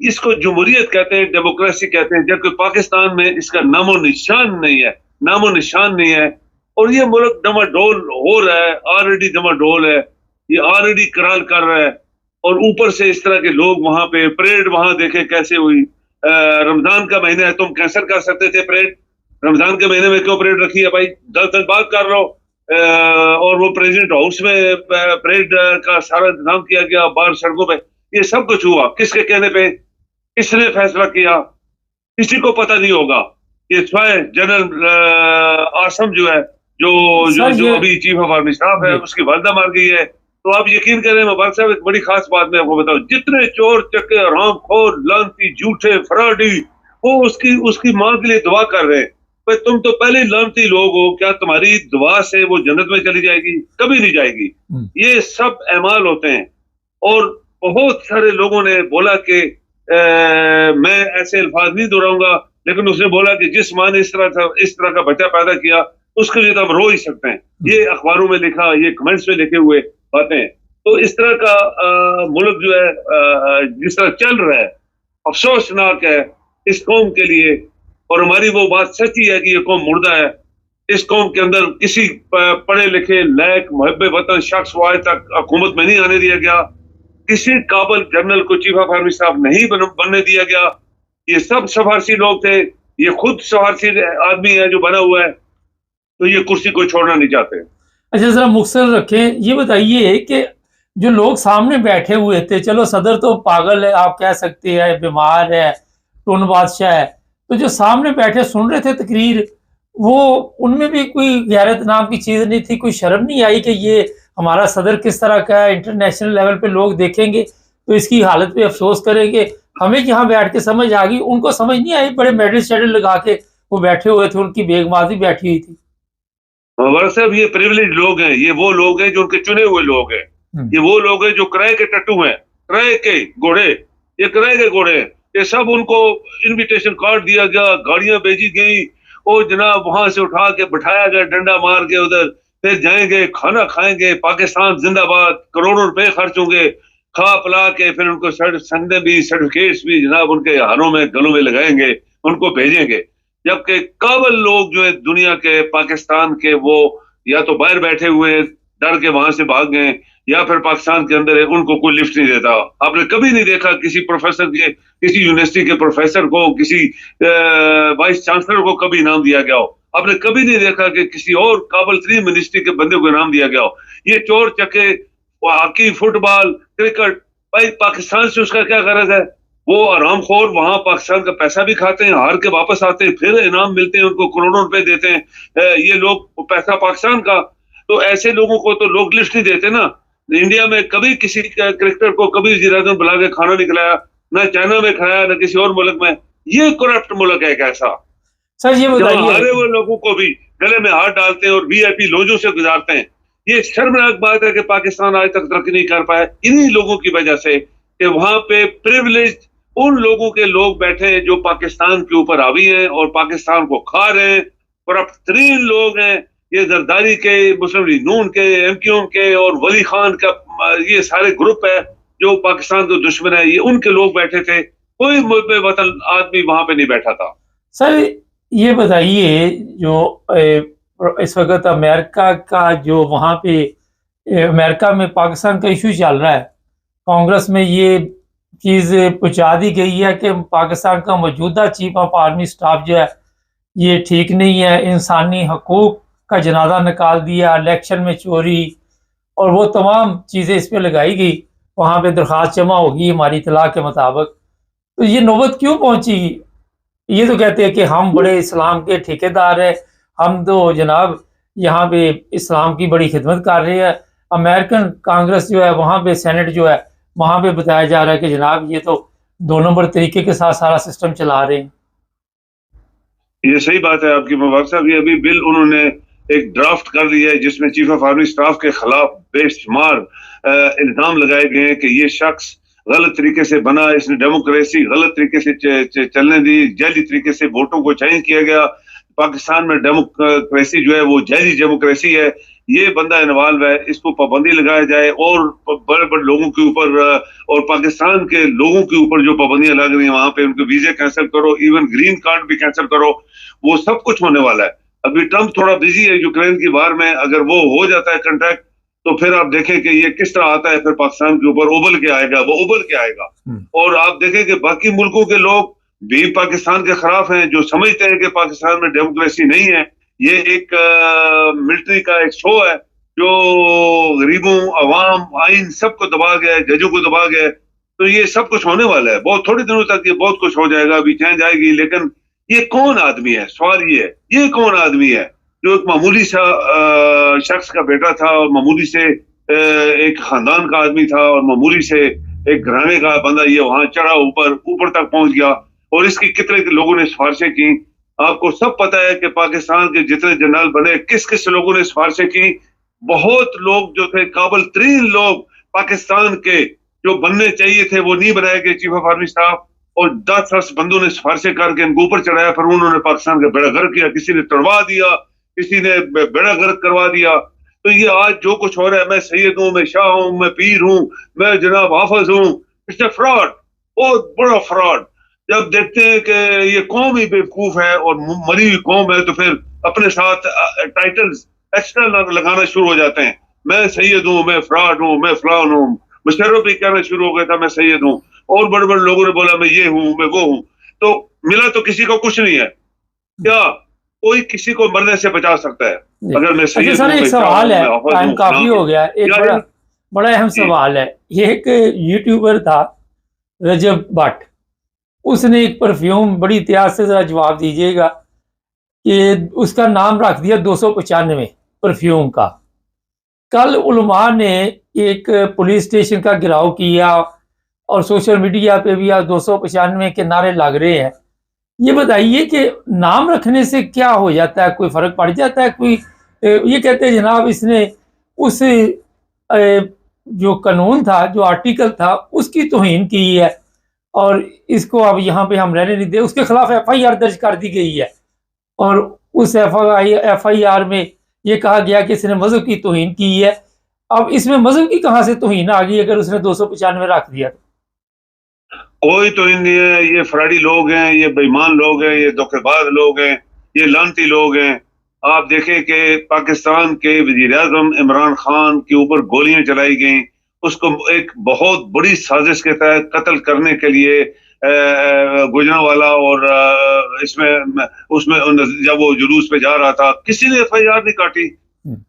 اس کو جمہوریت کہتے ہیں, ڈیموکریسی کہتے ہیں, جبکہ پاکستان میں اس کا نام و نشان نہیں ہے, نام و نشان نہیں ہے. اور یہ ملک ڈما ڈول ہو رہا ہے, آلریڈی ڈما ڈول ہے, یہ آلریڈی کرال کر رہا ہے. اور اوپر سے اس طرح کے لوگ وہاں پہ پریڈ, وہاں دیکھیں کیسے ہوئی. رمضان کا مہینہ ہے, تم کینسل کر سکتے تھے پریڈ, رمضان کے مہینے میں کیوں پریڈ رکھی ہے بھائی؟ 10 دن بعد کر لو. اور وہ پریزیڈنٹ ہاؤس میں پریڈ کا سارا انتظام کیا گیا, باہر سڑکوں پہ. یہ سب کچھ ہوا کس کے کہنے پہ؟ کس نے فیصلہ کیا؟ کسی کو پتہ نہیں ہوگا. یہ سوائے جنرل آسم جو ہے, جو ابھی چیف آف آرمی اسٹاف ہے, اس کی والدہ مار گئی ہے. تو آپ یقین کریں مبارک صاحب, ایک بڑی خاص بات میں آپ کو بتاؤں, جتنے چور چکے حرام خور لانتی جھوٹے فراڈی وہ اس کی ماں کے لیے دعا کر رہے ہیں. بھائی تم تو پہلے لانتی لوگ ہو, کیا تمہاری دعا سے وہ جنت میں چلی جائے گی؟ کبھی نہیں جائے گی. یہ سب اعمال ہوتے ہیں. اور بہت سارے لوگوں نے بولا کہ میں ایسے الفاظ نہیں دہراؤں گا, لیکن اس نے بولا کہ جس ماں نے اس طرح کا بچہ پیدا کیا اس کے لیے تو ہم رو ہی سکتے ہیں. یہ اخباروں میں لکھا, یہ کمنٹس میں لکھے ہوئے باتیں. تو اس طرح کا ملک جو ہے جس طرح چل رہا ہے, افسوسناک ہے اس قوم کے لیے. اور ہماری وہ بات سچی ہے کہ یہ قوم مردہ ہے. اس قوم کے اندر کسی پڑھے لکھے لائق محب وطن شخص کو آج تک حکومت میں نہیں آنے دیا گیا. کسی قابل جنرل کو چیف آف آرمی اسٹاف نہیں بننے دیا گیا. یہ سب سفارسی لوگ تھے, یہ خود سفارسی آدمی ہے جو بنا ہوا ہے, تو یہ کرسی کو چھوڑنا نہیں چاہتے. اچھا ذرا مختصر رکھیں, یہ بتائیے کہ جو لوگ سامنے بیٹھے ہوئے تھے, چلو صدر تو پاگل ہے آپ کہہ سکتے ہیں, بیمار ہے, ٹون بادشاہ ہے, تو جو سامنے بیٹھے سن رہے تھے تقریر, وہ ان میں بھی کوئی غیرت نام کی چیز نہیں تھی؟ کوئی شرم نہیں آئی کہ یہ ہمارا صدر کس طرح کا ہے, انٹرنیشنل لیول پہ لوگ دیکھیں گے تو اس کی حالت پہ افسوس کریں گے؟ ہمیں یہاں بیٹھ کے سمجھ آ گئی, ان کو سمجھ نہیں آئی. بڑے میڈل شیڈل لگا کے وہ بیٹھے ہوئے تھے, ان کی بیگ ماضی بیٹھی ہوئی تھی. صاحب یہ پریولیج لوگ ہیں, یہ وہ لوگ ہیں جو ان کے چنے ہوئے لوگ ہیں. یہ وہ لوگ ہیں جو کرائے کے ٹٹو ہیں, کرائے کے گھوڑے, یہ کرائے کے گھوڑے ہیں. یہ سب ان کو انویٹیشن کارڈ دیا گیا, گاڑیاں بھیجی گئی, اور جناب وہاں سے اٹھا کے بٹھایا گیا ڈنڈا مار کے ادھر, پھر جائیں گے کھانا کھائیں گے, پاکستان زندہ باد, کروڑوں روپے خرچ ہوں گے, کھا پلا کے پھر ان کو سندے بھی سرٹیفکیٹس بھی جناب ان کے ہاتھوں میں گلوں میں لگائیں گے, ان کو بھیجیں گے. جبکہ قابل لوگ جو ہے دنیا کے, پاکستان کے, وہ یا تو باہر بیٹھے ہوئے ڈر کے وہاں سے بھاگ گئے, یا پھر پاکستان کے اندر ہے, ان کو کوئی لفٹ نہیں دیتا. آپ نے کبھی نہیں دیکھا کسی پروفیسر کے, کسی یونیورسٹی کے پروفیسر کو, کسی وائس چانسلر کو کبھی انعام دیا گیا ہو. آپ نے کبھی نہیں دیکھا کہ کسی اور قابل ترین منسٹری کے بندے کو انعام دیا گیا ہو. یہ چور چکے, ہاکی, فٹ بال, کرکٹ, بھائی پاکستان سے اس کا کیا غرض ہے؟ وہ آرام خور وہاں پاکستان کا پیسہ بھی کھاتے ہیں, ہار کے واپس آتے ہیں, پھر انعام ملتے ہیں, ان کو کروڑوں روپے دیتے ہیں. یہ لوگ پیسہ پاکستان کا, تو ایسے لوگوں کو تو لوگ لسٹ نہیں دیتے نا. انڈیا میں کبھی کسی کرکٹر کو کبھی وزیر اعظم بلا کے کھانا نہیں کھلایا, نہ چائنا میں کھلایا, نہ کسی اور ملک میں. یہ کرپٹ ملک ہے ایک ایسا. سر یہ بتائیے, ہارے ہوئے لوگوں کو بھی گلے میں ہاتھ ڈالتے ہیں اور وی آئی پی لوجوں سے گزارتے ہیں. یہ شرمناک بات ہے کہ پاکستان آج تک ترقی نہیں کر پائے انہی لوگوں کی وجہ سے, کہ وہاں پہ پریولیج ان لوگوں کے لوگ بیٹھے ہیں جو پاکستان کے اوپر حاوی ہیں اور پاکستان کو کھا رہے ہیں. کرپٹ ترین لوگ ہیں یہ, زرداری کے, مسلم لیگ نون کے, ایم کیو ایم کے, اور ولی خان کا, یہ سارے گروپ ہے جو پاکستان کے دشمن ہے. یہ ان کے لوگ بیٹھے تھے, کوئی محب وطن آدمی وہاں پہ نہیں بیٹھا تھا. سر یہ بتائیے, جو اس وقت امریکہ کا جو وہاں پہ امریکہ میں پاکستان کا ایشو چل رہا ہے, کانگریس میں یہ چیز پہنچا دی گئی ہے کہ پاکستان کا موجودہ چیف آف آرمی سٹاف جو ہے یہ ٹھیک نہیں ہے, انسانی حقوق کا جنازہ نکال دیا, الیکشن میں چوری, اور وہ تمام چیزیں اس پہ لگائی گئی. وہاں پہ درخواست جمع ہوگی ہماری اطلاع کے مطابق. تو یہ نوبت کیوں پہنچی؟ یہ تو کہتے ہیں کہ ہم بڑے اسلام کے ٹھیکیدار ہیں, ہم تو جناب یہاں پہ اسلام کی بڑی خدمت کر رہے ہیں. امریکن کانگریس جو ہے وہاں پہ سینٹ جو ہے وہاں پہ بتایا جا رہا ہے کہ جناب یہ تو 2 نمبر طریقے کے ساتھ سارا سسٹم چلا رہے ہیں. یہ صحیح بات ہے آپ کی مبارک صاحب. یہ ابھی بل انہوں نے ایک ڈرافٹ کر لیا ہے جس میں چیف آف آرمی سٹاف کے خلاف بے شمار الزام لگائے گئے ہیں کہ یہ شخص غلط طریقے سے بنا, اس نے ڈیموکریسی غلط طریقے سے چلنے دی, جعلی طریقے سے ووٹوں کو چینج کیا گیا. پاکستان میں ڈیموکریسی جو ہے وہ جعلی ڈیموکریسی ہے. یہ بندہ انوالو ہے، اس کو پابندی لگایا جائے، اور بڑے بڑے لوگوں کے اوپر اور پاکستان کے لوگوں کے اوپر جو پابندیاں لگ رہی ہیں وہاں پہ ان کے ویزے کینسل کرو، ایون گرین کارڈ بھی کینسل کرو، وہ سب کچھ ہونے والا ہے۔ ابھی ٹرمپ تھوڑا بزی ہے یوکرین کی وار میں، اگر وہ ہو جاتا ہے کنٹریکٹ تو پھر آپ دیکھیں کہ یہ کس طرح آتا ہے پھر پاکستان کے اوپر ابل کے آئے گا، وہ ابل کے آئے گا۔ اور آپ دیکھیں کہ باقی ملکوں کے لوگ بھی پاکستان کے خلاف ہیں، جو سمجھتے ہیں کہ پاکستان میں ڈیموکریسی نہیں ہے، یہ ایک ملٹری کا ایک شو ہے جو غریبوں، عوام، آئین سب کو دبا گیا ہے، ججوں کو دبا گیا ہے۔ تو یہ سب کچھ ہونے والا ہے، بہت تھوڑی دنوں تک یہ بہت کچھ ہو جائے گا، ابھی چینج آئے گی۔ لیکن یہ کون آدمی ہے؟ سوال یہ ہے، یہ کون آدمی ہے جو ایک معمولی سا شخص کا بیٹا تھا، اور معمولی سے ایک خاندان کا آدمی تھا، اور معمولی سے ایک گھرانے کا بندہ، یہ وہاں چڑھا، اوپر تک پہنچ گیا، اور اس کی کتنے لوگوں نے سفارشیں کی۔ آپ کو سب پتا ہے کہ پاکستان کے جتنے جنرل بنے، کس کس لوگوں نے سفارشیں کی۔ بہت لوگ جو تھے، قابل ترین لوگ پاکستان کے جو بننے چاہیے تھے، وہ نہیں بنائے گئے چیف آف آرمی اسٹاف، اور 10 بندوں نے سفارشیں کر کے ان کو اوپر چڑھایا، پھر انہوں نے پاکستان کا بیڑا غرق کیا، کسی نے تڑوا دیا، کسی نے بیڑا غرق کروا دیا۔ تو یہ آج جو کچھ ہو رہا ہے، میں سید ہوں، میں شاہ ہوں، میں پیر ہوں، میں جناب حافظ ہوں، اٹس اے فراڈ، بہت بڑا فراڈ۔ جب دیکھتے ہیں کہ یہ قوم ہی بیوقوف ہے اور مری ہوئی قوم ہے، تو پھر اپنے ساتھ ٹائٹلز ایکسٹرا لگانا شروع ہو جاتے ہیں۔ میں سید ہوں، میں فراڈ ہوں، میں فلان ہوں۔ مشرف بھی کہنا شروع ہو گیا تھا میں سید ہوں، اور بڑے بڑے لوگوں نے بولا میں یہ ہوں، میں وہ ہوں۔ تو ملا تو کسی کو کچھ نہیں ہے۔ کیا کوئی کسی کو مرنے سے بچا سکتا ہے؟ اگر میں سید ہوں، ایک سوال ہے، ٹائم کافی ہو گیا، ایک بڑا اہم سوال ہے۔ یہ ایک یوٹیوبر تھا رجب بٹ، اس نے ایک پرفیوم، بڑی احتیاط سے ذرا جواب دیجیے گا، کہ اس کا نام رکھ دیا 295 پرفیوم کا۔ کل علماء نے ایک پولیس اسٹیشن کا گھیراؤ کیا، اور سوشل میڈیا پہ بھی 295 کے نعرے لگ رہے ہیں۔ یہ بتائیے کہ نام رکھنے سے کیا ہو جاتا ہے؟ کوئی فرق پڑ جاتا ہے؟ کوئی یہ کہتے ہیں جناب اس نے اس جو قانون تھا، جو آرٹیکل تھا، اس کی توہین کی ہے، اور اس کو اب یہاں پہ ہم رہنے نہیں دیں۔ اس کے خلاف ایف آئی آر درج کر دی گئی ہے، اور اس ایف آئی آر میں یہ کہا گیا کہ اس نے مذہب کی توہین کی ہے۔ اب اس میں مذہب کی کہاں سے توہین آ گئی اگر اس نے 295 رکھ دیا؟ کوئی توہین نہیں ہے، یہ فراڈی لوگ ہیں، یہ بے ایمان لوگ ہیں، یہ دھوکے باز لوگ ہیں، یہ لعنتی لوگ ہیں۔ آپ دیکھیں کہ پاکستان کے وزیر اعظم عمران خان کے اوپر گولیاں چلائی گئیں، اس کو ایک بہت بڑی سازش کے تحت قتل کرنے کے لیے گوجرانوالا، اور اس میں جب وہ جلوس پہ جا رہا تھا، کسی نے ایف آئی آر نہیں کاٹی،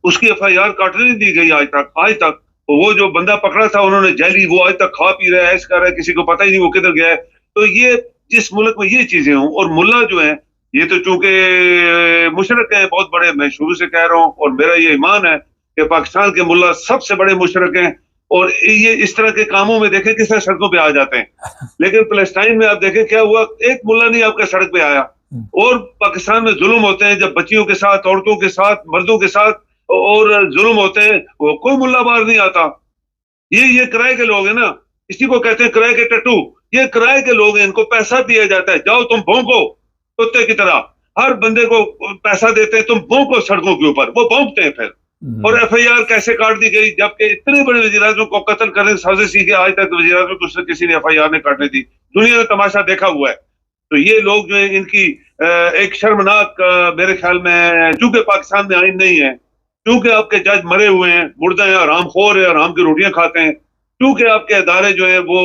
اس کی ایف آئی آر کاٹنے نہیں دی گئی آج تک۔ وہ جو بندہ پکڑا تھا انہوں نے جیلی، وہ آج تک کھا پی رہا ہے، ایس کر رہا ہے، کسی کو پتہ ہی نہیں وہ کدھر گیا ہے۔ تو یہ جس ملک میں یہ چیزیں ہوں، اور ملا جو ہیں یہ تو چونکہ مشرک ہیں بہت بڑے، میں شروع سے کہہ رہا ہوں، اور میرا یہ ایمان ہے کہ پاکستان کے ملا سب سے بڑے مشرک ہیں، اور یہ اس طرح کے کاموں میں دیکھیں کس طرح سڑکوں پہ آ جاتے ہیں۔ لیکن فلسطین میں آپ دیکھیں کیا ہوا، ایک ملا نہیں آپ کے سڑک پہ آیا۔ اور پاکستان میں ظلم ہوتے ہیں، جب بچیوں کے ساتھ، عورتوں کے ساتھ، مردوں کے ساتھ اور ظلم ہوتے ہیں، وہ کوئی ملا باہر نہیں آتا۔ یہ کرائے کے لوگ ہیں نا، اسی کو کہتے ہیں کرائے کے ٹٹو۔ یہ کرائے کے لوگ ہیں، ان کو پیسہ دیا جاتا ہے، جاؤ تم بھونکو کتے کی طرح، ہر بندے کو پیسہ دیتے ہیں، تم بھونکو سڑکوں کے اوپر، وہ بھونکتے ہیں پھر۔ اور ایف آئی آر کیسے کاٹ دی گئی، جبکہ اتنے بڑے وزیر اعظم کو قتل کرنے کی سازش کی، آج تک وزیر اعظم کو کسی نے ایف آئی آر نہیں کاٹنے دی۔ دنیا نے تماشا دیکھا ہوا ہے۔ تو یہ لوگ جو ہیں، ان کی ایک شرمناک، میرے خیال میں، چونکہ پاکستان میں آئین نہیں ہے، کیونکہ آپ کے جج مرے ہوئے ہیں، مردہ ہیں، حرام خور ہیں، حرام کی روٹیاں کھاتے ہیں، کیونکہ آپ کے ادارے جو ہیں وہ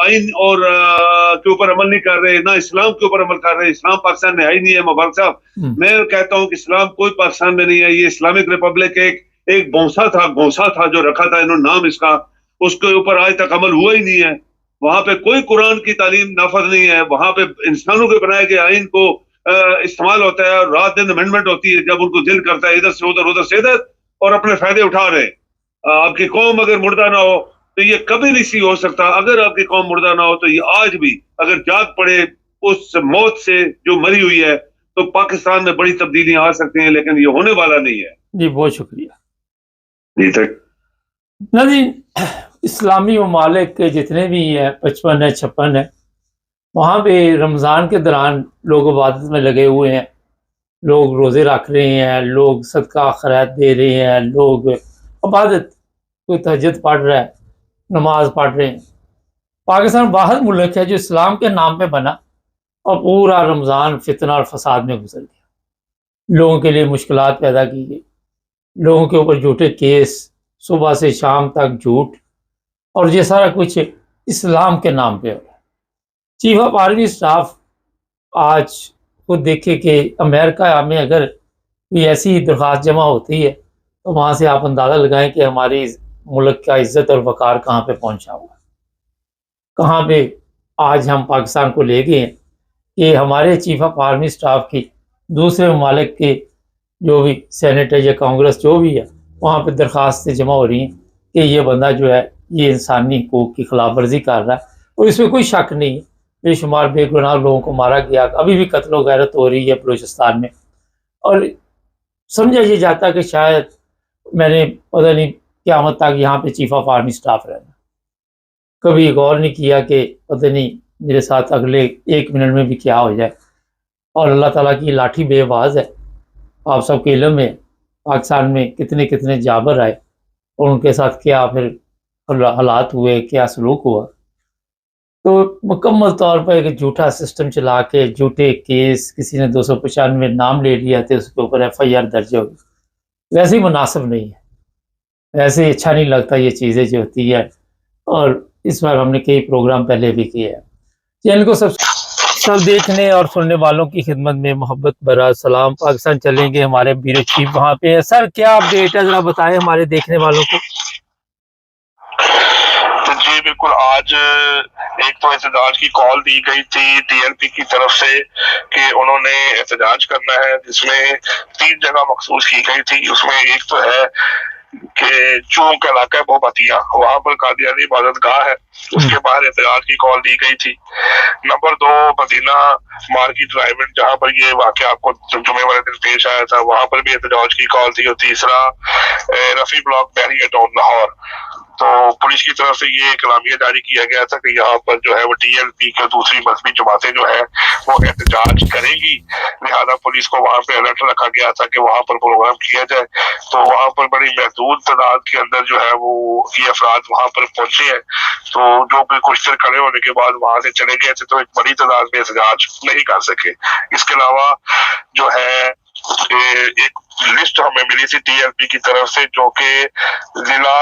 آئین اور کے اوپر عمل نہیں کر رہے، نہ اسلام کے اوپر عمل کر رہے۔ اسلام پاکستان میں آئی نہیں ہے مبارک صاحب۔ میں کہتا ہوں کہ اسلام کوئی پاکستان میں نہیں ہے۔ یہ اسلامک ریپبلک ایک گونسا تھا جو رکھا تھا انہوں نے نام اس کا، اس کے اوپر آج تک عمل ہوا ہی نہیں ہے۔ وہاں پہ کوئی قرآن کی تعلیم نافذ نہیں ہے، وہاں پہ انسانوں کے بنائے گئے آئین کو استعمال ہوتا ہے، اور رات دن امینڈمنٹ ہوتی ہے، جب ان کو دل کرتا ہے ادھر سے ادھر، ادھر سے ادھر، اور اپنے فائدے اٹھا رہے۔ آپ کی قوم اگر مردہ نہ ہو تو یہ کبھی نہیں سی ہو سکتا۔ اگر آپ کی قوم مردہ نہ ہو تو یہ آج بھی اگر جاگ پڑے اس موت سے جو مری ہوئی ہے، تو پاکستان میں بڑی تبدیلیاں آ سکتی ہیں، لیکن یہ ہونے والا نہیں ہے۔ جی بہت شکریہ۔ جی تک ناظرین، اسلامی ممالک کے جتنے بھی ہیں 55 ہے 56 ہے، وہاں پہ رمضان کے دوران لوگ عبادت میں لگے ہوئے ہیں، لوگ روزے رکھ رہے ہیں، لوگ صدقہ خیرات دے رہے ہیں، لوگ عبادت، کوئی تہجد پڑھ رہا ہے، نماز پڑھ رہے ہیں۔ پاکستان واحد ملک ہے جو اسلام کے نام پہ بنا اور پورا رمضان فتنہ اور فساد میں گزر گیا، لوگوں کے لیے مشکلات پیدا کی گئی، لوگوں کے اوپر جھوٹے کیس، صبح سے شام تک جھوٹ، اور یہ سارا کچھ اسلام کے نام پہ ہو رہا ہے۔ چیف آف آرمی اسٹاف آج خود دیکھے کہ امریکہ میں اگر کوئی ایسی درخواست جمع ہوتی ہے تو وہاں سے آپ اندازہ لگائیں کہ ہماری ملک کا عزت اور وقار کہاں پہ پہنچا ہوا ہے، کہاں پہ آج ہم پاکستان کو لے گئے ہیں کہ ہمارے چیف آف آرمی اسٹاف کی دوسرے ممالک کے جو بھی سینیٹ ہے یا کانگریس جو بھی ہے وہاں پہ درخواستیں جمع ہو رہی ہیں کہ یہ بندہ جو ہے یہ انسانی حقوق کی خلاف ورزی کر رہا ہے، اور اس میں کوئی شک نہیں ہے، بے شمار بے گناہ لوگوں کو مارا گیا، ابھی بھی قتل و غارت ہو رہی ہے بلوچستان میں، اور سمجھا یہ جاتا کہ شاید میں نے پتہ نہیں قیامت تک یہاں پہ چیف آف آرمی اسٹاف رہنا، کبھی غور نہیں کیا کہ پتہ نہیں میرے ساتھ اگلے 1 منٹ میں بھی کیا ہو جائے، اور اللہ تعالیٰ کی لاٹھی بے باز ہے۔ آپ سب کے علم میں پاکستان میں کتنے کتنے جابر آئے اور ان کے ساتھ کیا پھر حالات ہوئے، کیا سلوک ہوا، تو مکمل طور پر ایک جھوٹا سسٹم چلا کے جھوٹے کیس، کسی نے 295 نام لے لیا تھے اس کے اوپر FIR درج ہو گئی، ویسے ہی مناسب نہیں ہے، ویسے ہی اچھا نہیں لگتا یہ چیزیں جو ہوتی ہے، اور اس بار ہم نے کئی پروگرام پہلے بھی کیے ہیں۔ چینل کو سب دیکھنے اور سننے والوں کی خدمت میں محبت برا سلام۔ پاکستان چلیں گے، ہمارے بیورو چیف وہاں پہ ہے۔ سر کیا اپڈیٹ ہے ذرا بتائیں ہمارے دیکھنے والوں کو۔ جی بالکل، آج ایک تو احتجاج کی کال دی گئی تھی TLP کی طرف سے کہ انہوں نے احتجاج کرنا ہے، جس میں 3 جگہ مخصوص کی گئی تھی۔ اس میں ایک تو ہے کہ چونک علاقہ ہے بھوپتیاں، وہاں پر قادیانی عبادت گاہ ہے، اس کے باہر احتجاج کی کال دی گئی تھی۔ نمبر 2 مدینہ مارکیٹ ڈرائیو، جہاں پر یہ واقعہ آپ کو جمعے والے دن پیش آیا تھا، وہاں پر بھی احتجاج کی کال تھی۔ اور تیسرا رفیع بلاک بحریہ ٹاؤن لاہور، تو پولیس کی طرف سے یہ اعلامیہ جاری کیا گیا تھا کہ یہاں پر جو ہے وہ TLP کے دوسری مذہبی جماعتیں جو ہے وہ احتجاج کریں گی، لہذا پولیس کو وہاں پہ الرٹ رکھا گیا تھا کہ وہاں پر پروگرام کیا جائے۔ تو وہاں پر بڑی محدود تعداد کے اندر جو ہے وہ یہ افراد وہاں پر پہنچے ہیں، تو جو بھی کچھ دیر کھڑے ہونے کے بعد وہاں سے چلے گئے تھے، تو ایک بڑی تعداد میں احتجاج نہیں کر سکے۔ اس کے علاوہ جو ہے ایک لسٹ ہمیں ملی تھی TLP کی طرف سے، جو کہ ضلع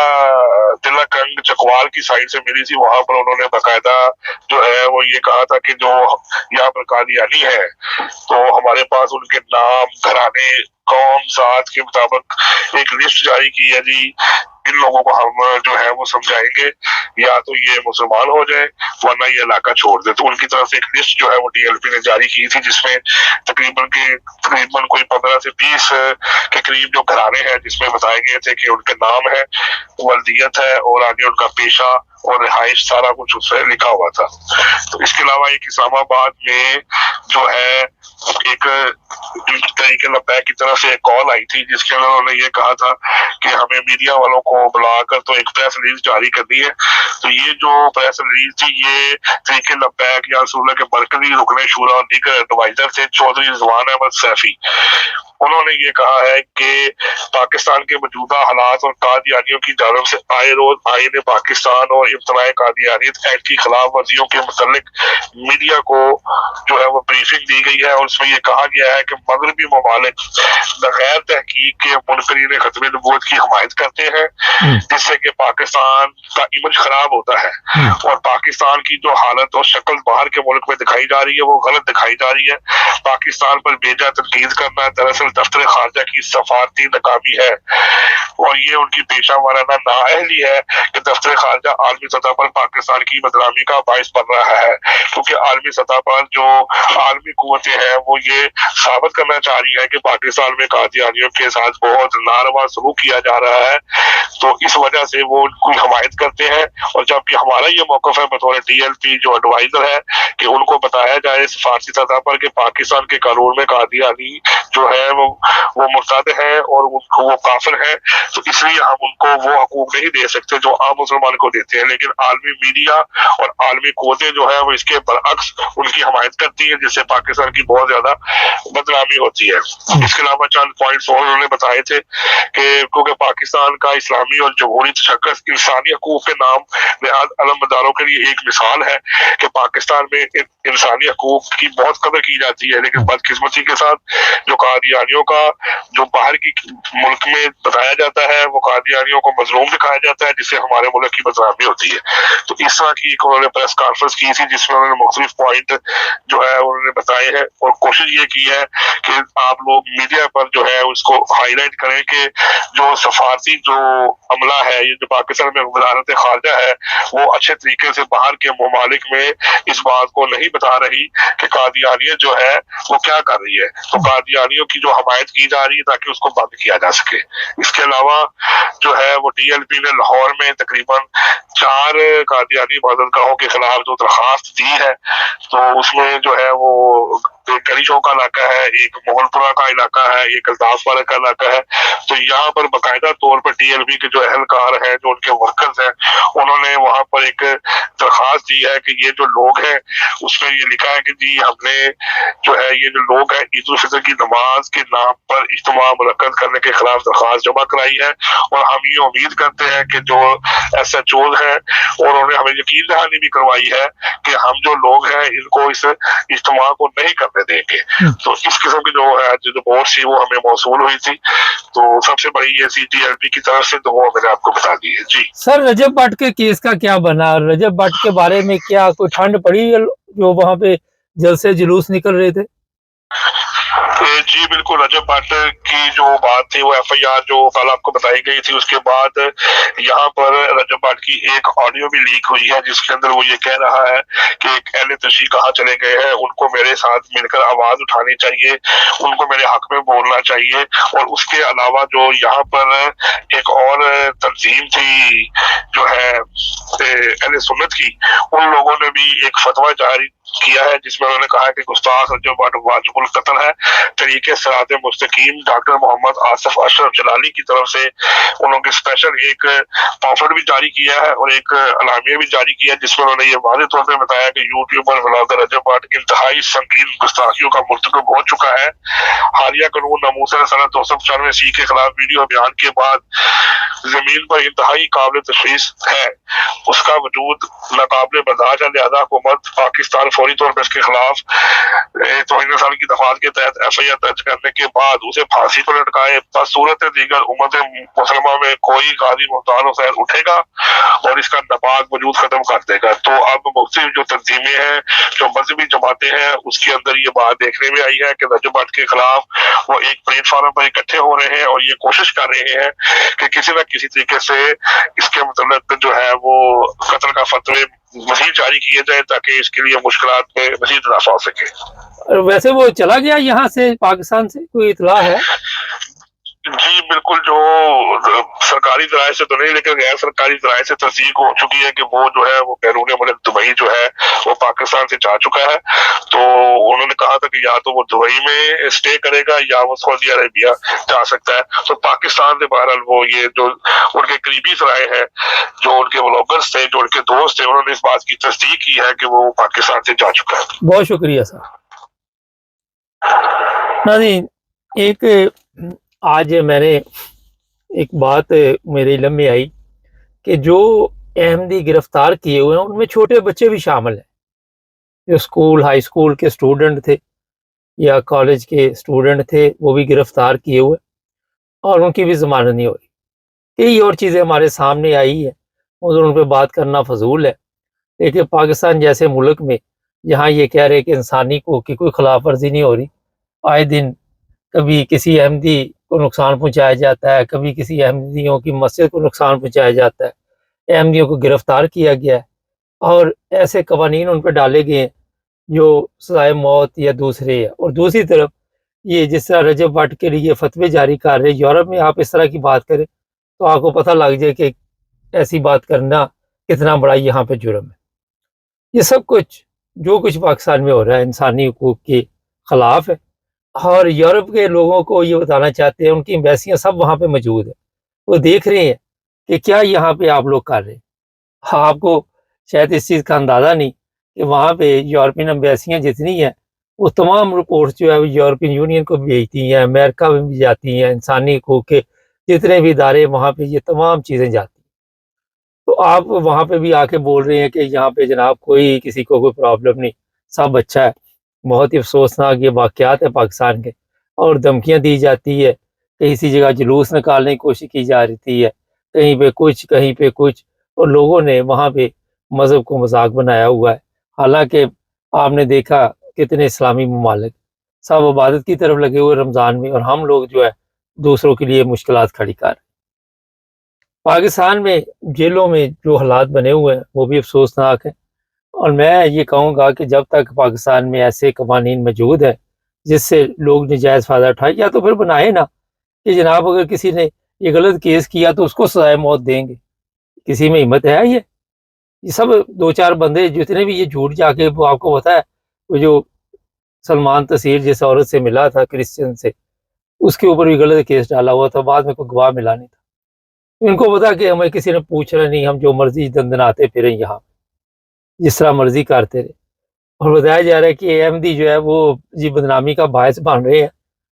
تلہ کنگ چکوال کی سائڈ سے ملی تھی۔ وہاں پر انہوں نے باقاعدہ جو ہے وہ یہ کہا تھا کہ جو یہاں پر قادیانی ہے تو ہمارے پاس ان کے نام، گھرانے، قوم، ذات کے مطابق ایک لسٹ جاری کی ہے جی، ان لوگوں کو ہم جو ہے وہ سمجھائیں گے یا تو یہ مسلمان ہو جائے ورنہ یہ علاقہ چھوڑ دے۔ تو ان کی طرف سے ایک لسٹ جو ہے وہ TLP نے جاری کی تھی، جس میں تقریباً کوئی 15 سے 20 کے قریب جو گھرانے ہیں، جس میں بتائے گئے تھے کہ ان کے نام ہے، والدیت ہے، اور آگے ان کا پیشہ اور رہائش سارا کچھ اس سے لکھا ہوا تھا۔ تو اس کے علاوہ ایک اسلام آباد میں جو ہے ایک تحریک لبیک کی طرف سے ایک کال آئی تھی، جس کے اندر انہوں نے یہ کہا تھا کہ ہمیں میڈیا والوں کو بلا کر تو ایک پریس ریلیز جاری کرنی ہے۔ تو یہ جو پریس ریلیز تھی یہ تحریک لبیک یا رسول اللہ کے مرکزی رکن شورا اور دیگر ایڈوائزر تھے چودھری رضوان احمد سیفی۔ انہوں نے یہ کہا ہے کہ پاکستان کے موجودہ حالات اور قادیانیوں کی جانب سے آئے روز آئین پاکستان اور ابتداء قادیانیت ایکٹ کی خلاف ورزیوں کے متعلق میڈیا کو جو ہے وہ بریفنگ دی گئی ہے، اور اس میں یہ کہا گیا ہے کہ مغربی ممالک بغیر تحقیق کے منکرین ختم نبوت کی حمایت کرتے ہیں، جس سے کہ پاکستان کا امیج خراب ہوتا ہے، اور پاکستان کی جو حالت اور شکل باہر کے ملک میں دکھائی جا رہی ہے وہ غلط دکھائی جا رہی ہے۔ پاکستان پر بیجا تنقید کرنا دراصل دفتر خارجہ کی سفارتی ناکامی ہے، اور یہ ان کی پیشہ ورانہ نااہلی ہے کہ دفتر خارجہ عالمی سطح پر پاکستان کی بدنامی کا باعث بن رہا ہے، کیونکہ عالمی سطح پر جو عالمی قوتیں ہیں وہ یہ ثابت کرنا چاہ رہی ہے کہ پاکستان میں قادیانیوں کے ساتھ بہت ناروا سلوک کیا جا رہا ہے، تو اس وجہ سے وہ ان کی حمایت کرتے ہیں۔ اور جبکہ ہمارا یہ موقف ہے بطور TLP جو ایڈوائزر ہے کہ ان کو بتایا جائے فارسی سطح پر کہ پاکستان کے قانون میں قادیانی جو ہے وہ مرتد ہیں اور وہ کافر ہیں، تو اس لیے ہم ان کو وہ حقوق نہیں دے سکتے جو عام مسلمان کو دیتے ہیں، لیکن عالمی میڈیا اور عالمی قوتیں جو ہے وہ اس کے برعکس ان کی حمایت کرتی ہیں، جس سے پاکستان کی بہت زیادہ بدنامی ہوتی ہے۔ اس کے علاوہ چند پوائنٹس اور انہوں نے بتائے تھے کہ کیونکہ پاکستان کا اسلامی اور جمہوری تشخص انسانی حقوق کے نام نہاد علمبرداروں کے لیے ایک مثال ہے کہ پاکستان میں انسانی حقوق کی بہت قدر کی جاتی ہے، لیکن بدقسمتی کے ساتھ جو قادیانیوں کا جو باہر کی ملک میں بتایا جاتا ہے وہ قادیانیوں کو مظلوم دکھایا جاتا ہے، جس سے ہمارے ملک کی بدنامی ہوتی ہے۔ تو اس طرح کی انہوں نے پریس کانفرنس کی تھی جس میں انہوں نے مختلف پوائنٹ جو ہے انہوں نے بتائے ہیں، اور کوشش یہ کی ہے کہ آپ لوگ میڈیا پر جو ہے اس کو ہائی لائٹ کریں کہ جو سفارتی جو عملہ ہے، یہ جو پاکستان میں وزارت خارجہ ہے، وہ اچھے طریقے سے باہر کے ممالک میں اس بات کو نہیں بتا رہی کہ قادیانیت جو ہے وہ کیا کر رہی ہے، تو قادیانیوں کی جو حمایت کی جا رہی ہے تاکہ اس کو بند کیا جا سکے۔ اس کے علاوہ جو ہے وہ ڈی ایل پی نے لاہور میں تقریباً 4 قادیانی عبادتگاہوں کے خلاف جو درخواست دی ہے، تو اس میں جو ہے وہ ایک گلی چوک کا علاقہ ہے، ایک مغل پورہ کا علاقہ ہے، ایک الطاف پارک کا علاقہ ہے، تو یہاں پر باقاعدہ طور پر ڈی ایل پی کے جو اہلکار ہیں، جو ان کے ورکرز ہیں، انہوں نے وہاں پر ایک درخواست دی ہے کہ یہ جو لوگ ہیں، اس میں یہ لکھا ہے کہ جی ہم نے جو ہے یہ جو لوگ ہیں عید الفطر کی نماز کے نام پر اجتماع منعقد کرنے کے خلاف درخواست جمع کرائی ہے، اور ہم یہ امید کرتے ہیں کہ جو ایس ایچ اوز ہیں اور انہوں نے ہمیں یقین دہانی بھی کروائی ہے کہ ہم جو لوگ ہیں ان کو اس اجتماع کو نہیں کرنے دیں گے۔ تو اس قسم کی جو ہے جو رپورٹ تھی وہ ہمیں موصول ہوئی تھی، تو سب سے بڑی یہ سی ڈی ایل پی کی طرف سے، تو وہ میں نے آپ کو بتا دی ہے۔ جی سر، رجب بٹ کے کیس کا کیا بنا؟ رجب بٹ کے بارے میں کیا کوئی ٹھنڈ پڑی جو وہاں پہ جلسے جلوس نکل رہے تھے؟ جی بالکل، رجب بٹ کی جو بات تھی وہ ایف آئی آر جو کل آپ کو بتائی گئی تھی، اس کے بعد یہاں پر رجب بٹ کی ایک آڈیو بھی لیک ہوئی ہے جس کے اندر وہ یہ کہہ رہا ہے کہ ایک اہل تشیع کہاں چلے گئے ہیں، ان کو میرے ساتھ مل کر آواز اٹھانی چاہیے، ان کو میرے حق میں بولنا چاہیے۔ اور اس کے علاوہ جو یہاں پر ایک اور تنظیم تھی جو ہے اہل سنت کی، ان لوگوں نے بھی ایک فتویٰ جاری کیا ہے جس میں انہوں نے کہا کہ گستاخ رجب بٹ واجب القتل ہے۔ طریقے صراط مستقیم ڈاکٹر محمد آصف اشرف جلالی کی طرف سے انہوں نے اسپیشل ایک پامفلٹ بھی جاری کیا ہے اور ایک اعلامیہ بھی جاری کیا ہے جس میں انہوں نے یہ واضح طور پہ بتایا کہ یوٹیوبر بلاگر رجب بٹ انتہائی سنگین گستاخیوں کا مرتکب ہو چکا ہے۔ حالیہ قانون ناموس سنہ 295 کے خلاف ویڈیو بیان کے بعد زمین پر انتہائی قابل تشخیص ہے، اس کا وجود ناقابل برداشت ہے، لہذا حکومت پاکستان فوری طور پر اس کے خلاف توہین رسانی کی دفعات کے تحت ایف آئی آر درج کرنے کے بعد اسے پھانسی پر لٹکائے۔ بصورت دیگر امت مسلمہ میں کوئی غازی محتال حسین اٹھے گا اور اس کا ناپاک وجود ختم کر دے گا۔ تو اب مختلف جو تنظیمیں ہیں، جو مذہبی جماعتیں ہیں، اس کے اندر یہ بات دیکھنے میں آئی ہے کہ رجب بٹ کے خلاف وہ ایک پلیٹ فارم پر اکٹھے ہو رہے ہیں اور یہ کوشش کر رہے ہیں کہ کسی نہ کسی طریقے سے اس کے متعلق جو ہے وہ قتل کا فتوی مزید جاری کیے جائے تاکہ اس کے لیے مشکلات میں مزید اضافہ ہو سکے۔ ویسے وہ چلا گیا یہاں سے پاکستان سے، کوئی اطلاع ہے؟ جی بالکل، جو سرکاری ذرائع سے تو نہیں لیکن غیر سرکاری ذرائع سے تصدیق ہو چکی ہے کہ وہ جو ہے وہ بیرون ملک دبئی جو ہے وہ پاکستان سے جا چکا ہے۔ تو انہوں نے کہا تھا کہ یا تو وہ دبئی میں اسٹے کرے گا یا وہ سعودی عربیہ جا سکتا ہے۔ تو پاکستان سے بہرحال وہ یہ جو ان کے قریبی ذرائع ہیں، جو ان کے بلاگرز تھے، جو ان کے دوست تھے، انہوں نے اس بات کی تصدیق کی ہے کہ وہ پاکستان سے جا چکا ہے۔ بہت شکریہ سر۔ ناظرین، ایک آج میں نے ایک بات میرے علم میں آئی کہ جو احمدی گرفتار کیے ہوئے ہیں ان میں چھوٹے بچے بھی شامل ہیں، جو اسکول ہائی اسکول کے اسٹوڈنٹ تھے یا کالج کے اسٹوڈنٹ تھے، وہ بھی گرفتار کیے ہوئے اور ان کی بھی ضمانت نہیں ہو رہی۔ کئی اور چیزیں ہمارے سامنے آئی ہیں، مگر ان پہ بات کرنا فضول ہے۔ لیکن پاکستان جیسے ملک میں جہاں یہ کہہ رہے کہ انسانی کو کی کوئی خلاف ورزی نہیں ہو رہی، آئے دن کبھی کسی احمدی کو نقصان پہنچایا جاتا ہے، کبھی کسی احمدیوں کی مسجد کو نقصان پہنچایا جاتا ہے، احمدیوں کو گرفتار کیا گیا ہے اور ایسے قوانین ان پہ ڈالے گئے ہیں جو سزائے موت یا دوسرے ہے۔ اور دوسری طرف یہ جس طرح رجب بٹ کے لیے فتوے جاری کر رہے، یورپ میں آپ اس طرح کی بات کریں تو آپ کو پتہ لگ جائے کہ ایسی بات کرنا کتنا بڑا یہاں پہ جرم ہے۔ یہ سب کچھ جو کچھ پاکستان میں ہو رہا ہے انسانی حقوق کے خلاف ہے۔ اور یورپ کے لوگوں کو یہ بتانا چاہتے ہیں، ان کی ایمبیسیاں سب وہاں پہ موجود ہیں، وہ دیکھ رہے ہیں کہ کیا یہاں پہ آپ لوگ کر رہے ہیں۔ آپ کو شاید اس چیز کا اندازہ نہیں کہ وہاں پہ یورپین ایمبیسیاں جتنی ہیں وہ تمام رپورٹس جو ہے وہ یورپین یونین کو بھیجتی ہیں، امریکہ میں بھی جاتی ہیں، انسانی حقوق کے جتنے بھی ادارے وہاں پہ یہ تمام چیزیں جاتی ہیں۔ تو آپ وہاں پہ بھی آ کے بول رہے ہیں کہ یہاں پہ جناب کوئی کسی کو کوئی پرابلم نہیں، سب اچھا ہے۔ بہت ہی افسوسناک یہ واقعات ہیں پاکستان کے، اور دھمکیاں دی جاتی ہے، کسی جگہ جلوس نکالنے کی کوشش کی جا رہی ہے، کہیں پہ کچھ کہیں پہ کچھ، اور لوگوں نے وہاں پہ مذہب کو مذاق بنایا ہوا ہے۔ حالانکہ آپ نے دیکھا کتنے اسلامی ممالک سب عبادت کی طرف لگے ہوئے رمضان میں، اور ہم لوگ جو ہے دوسروں کے لیے مشکلات کھڑی کر رہے ہیں۔ پاکستان میں جیلوں میں جو حالات بنے ہوئے ہیں وہ بھی افسوسناک ہیں، اور میں یہ کہوں گا کہ جب تک پاکستان میں ایسے قوانین موجود ہیں جس سے لوگ نجائز فائدہ اٹھائیں، یا تو پھر بنائے نا کہ جناب اگر کسی نے یہ غلط کیس کیا تو اس کو سزائے موت دیں گے۔ کسی میں ہمت ہے یہ سب دو چار بندے جتنے بھی یہ جھوٹ جا کے، وہ آپ کو پتا ہے وہ جو سلمان تصیر جس عورت سے ملا تھا کرسچن سے، اس کے اوپر بھی غلط کیس ڈالا ہوا تھا، بعد میں کوئی گواہ ملا نہیں تھا۔ ان کو پتا کہ ہمیں کسی نے پوچھنا نہیں، ہم جو مرضی دندناتے پھریں یہاں جس طرح مرضی کرتے رہے، اور بتایا جا رہا ہے کہ احمدی جو ہے وہ جی بدنامی کا باعث بن رہے ہیں۔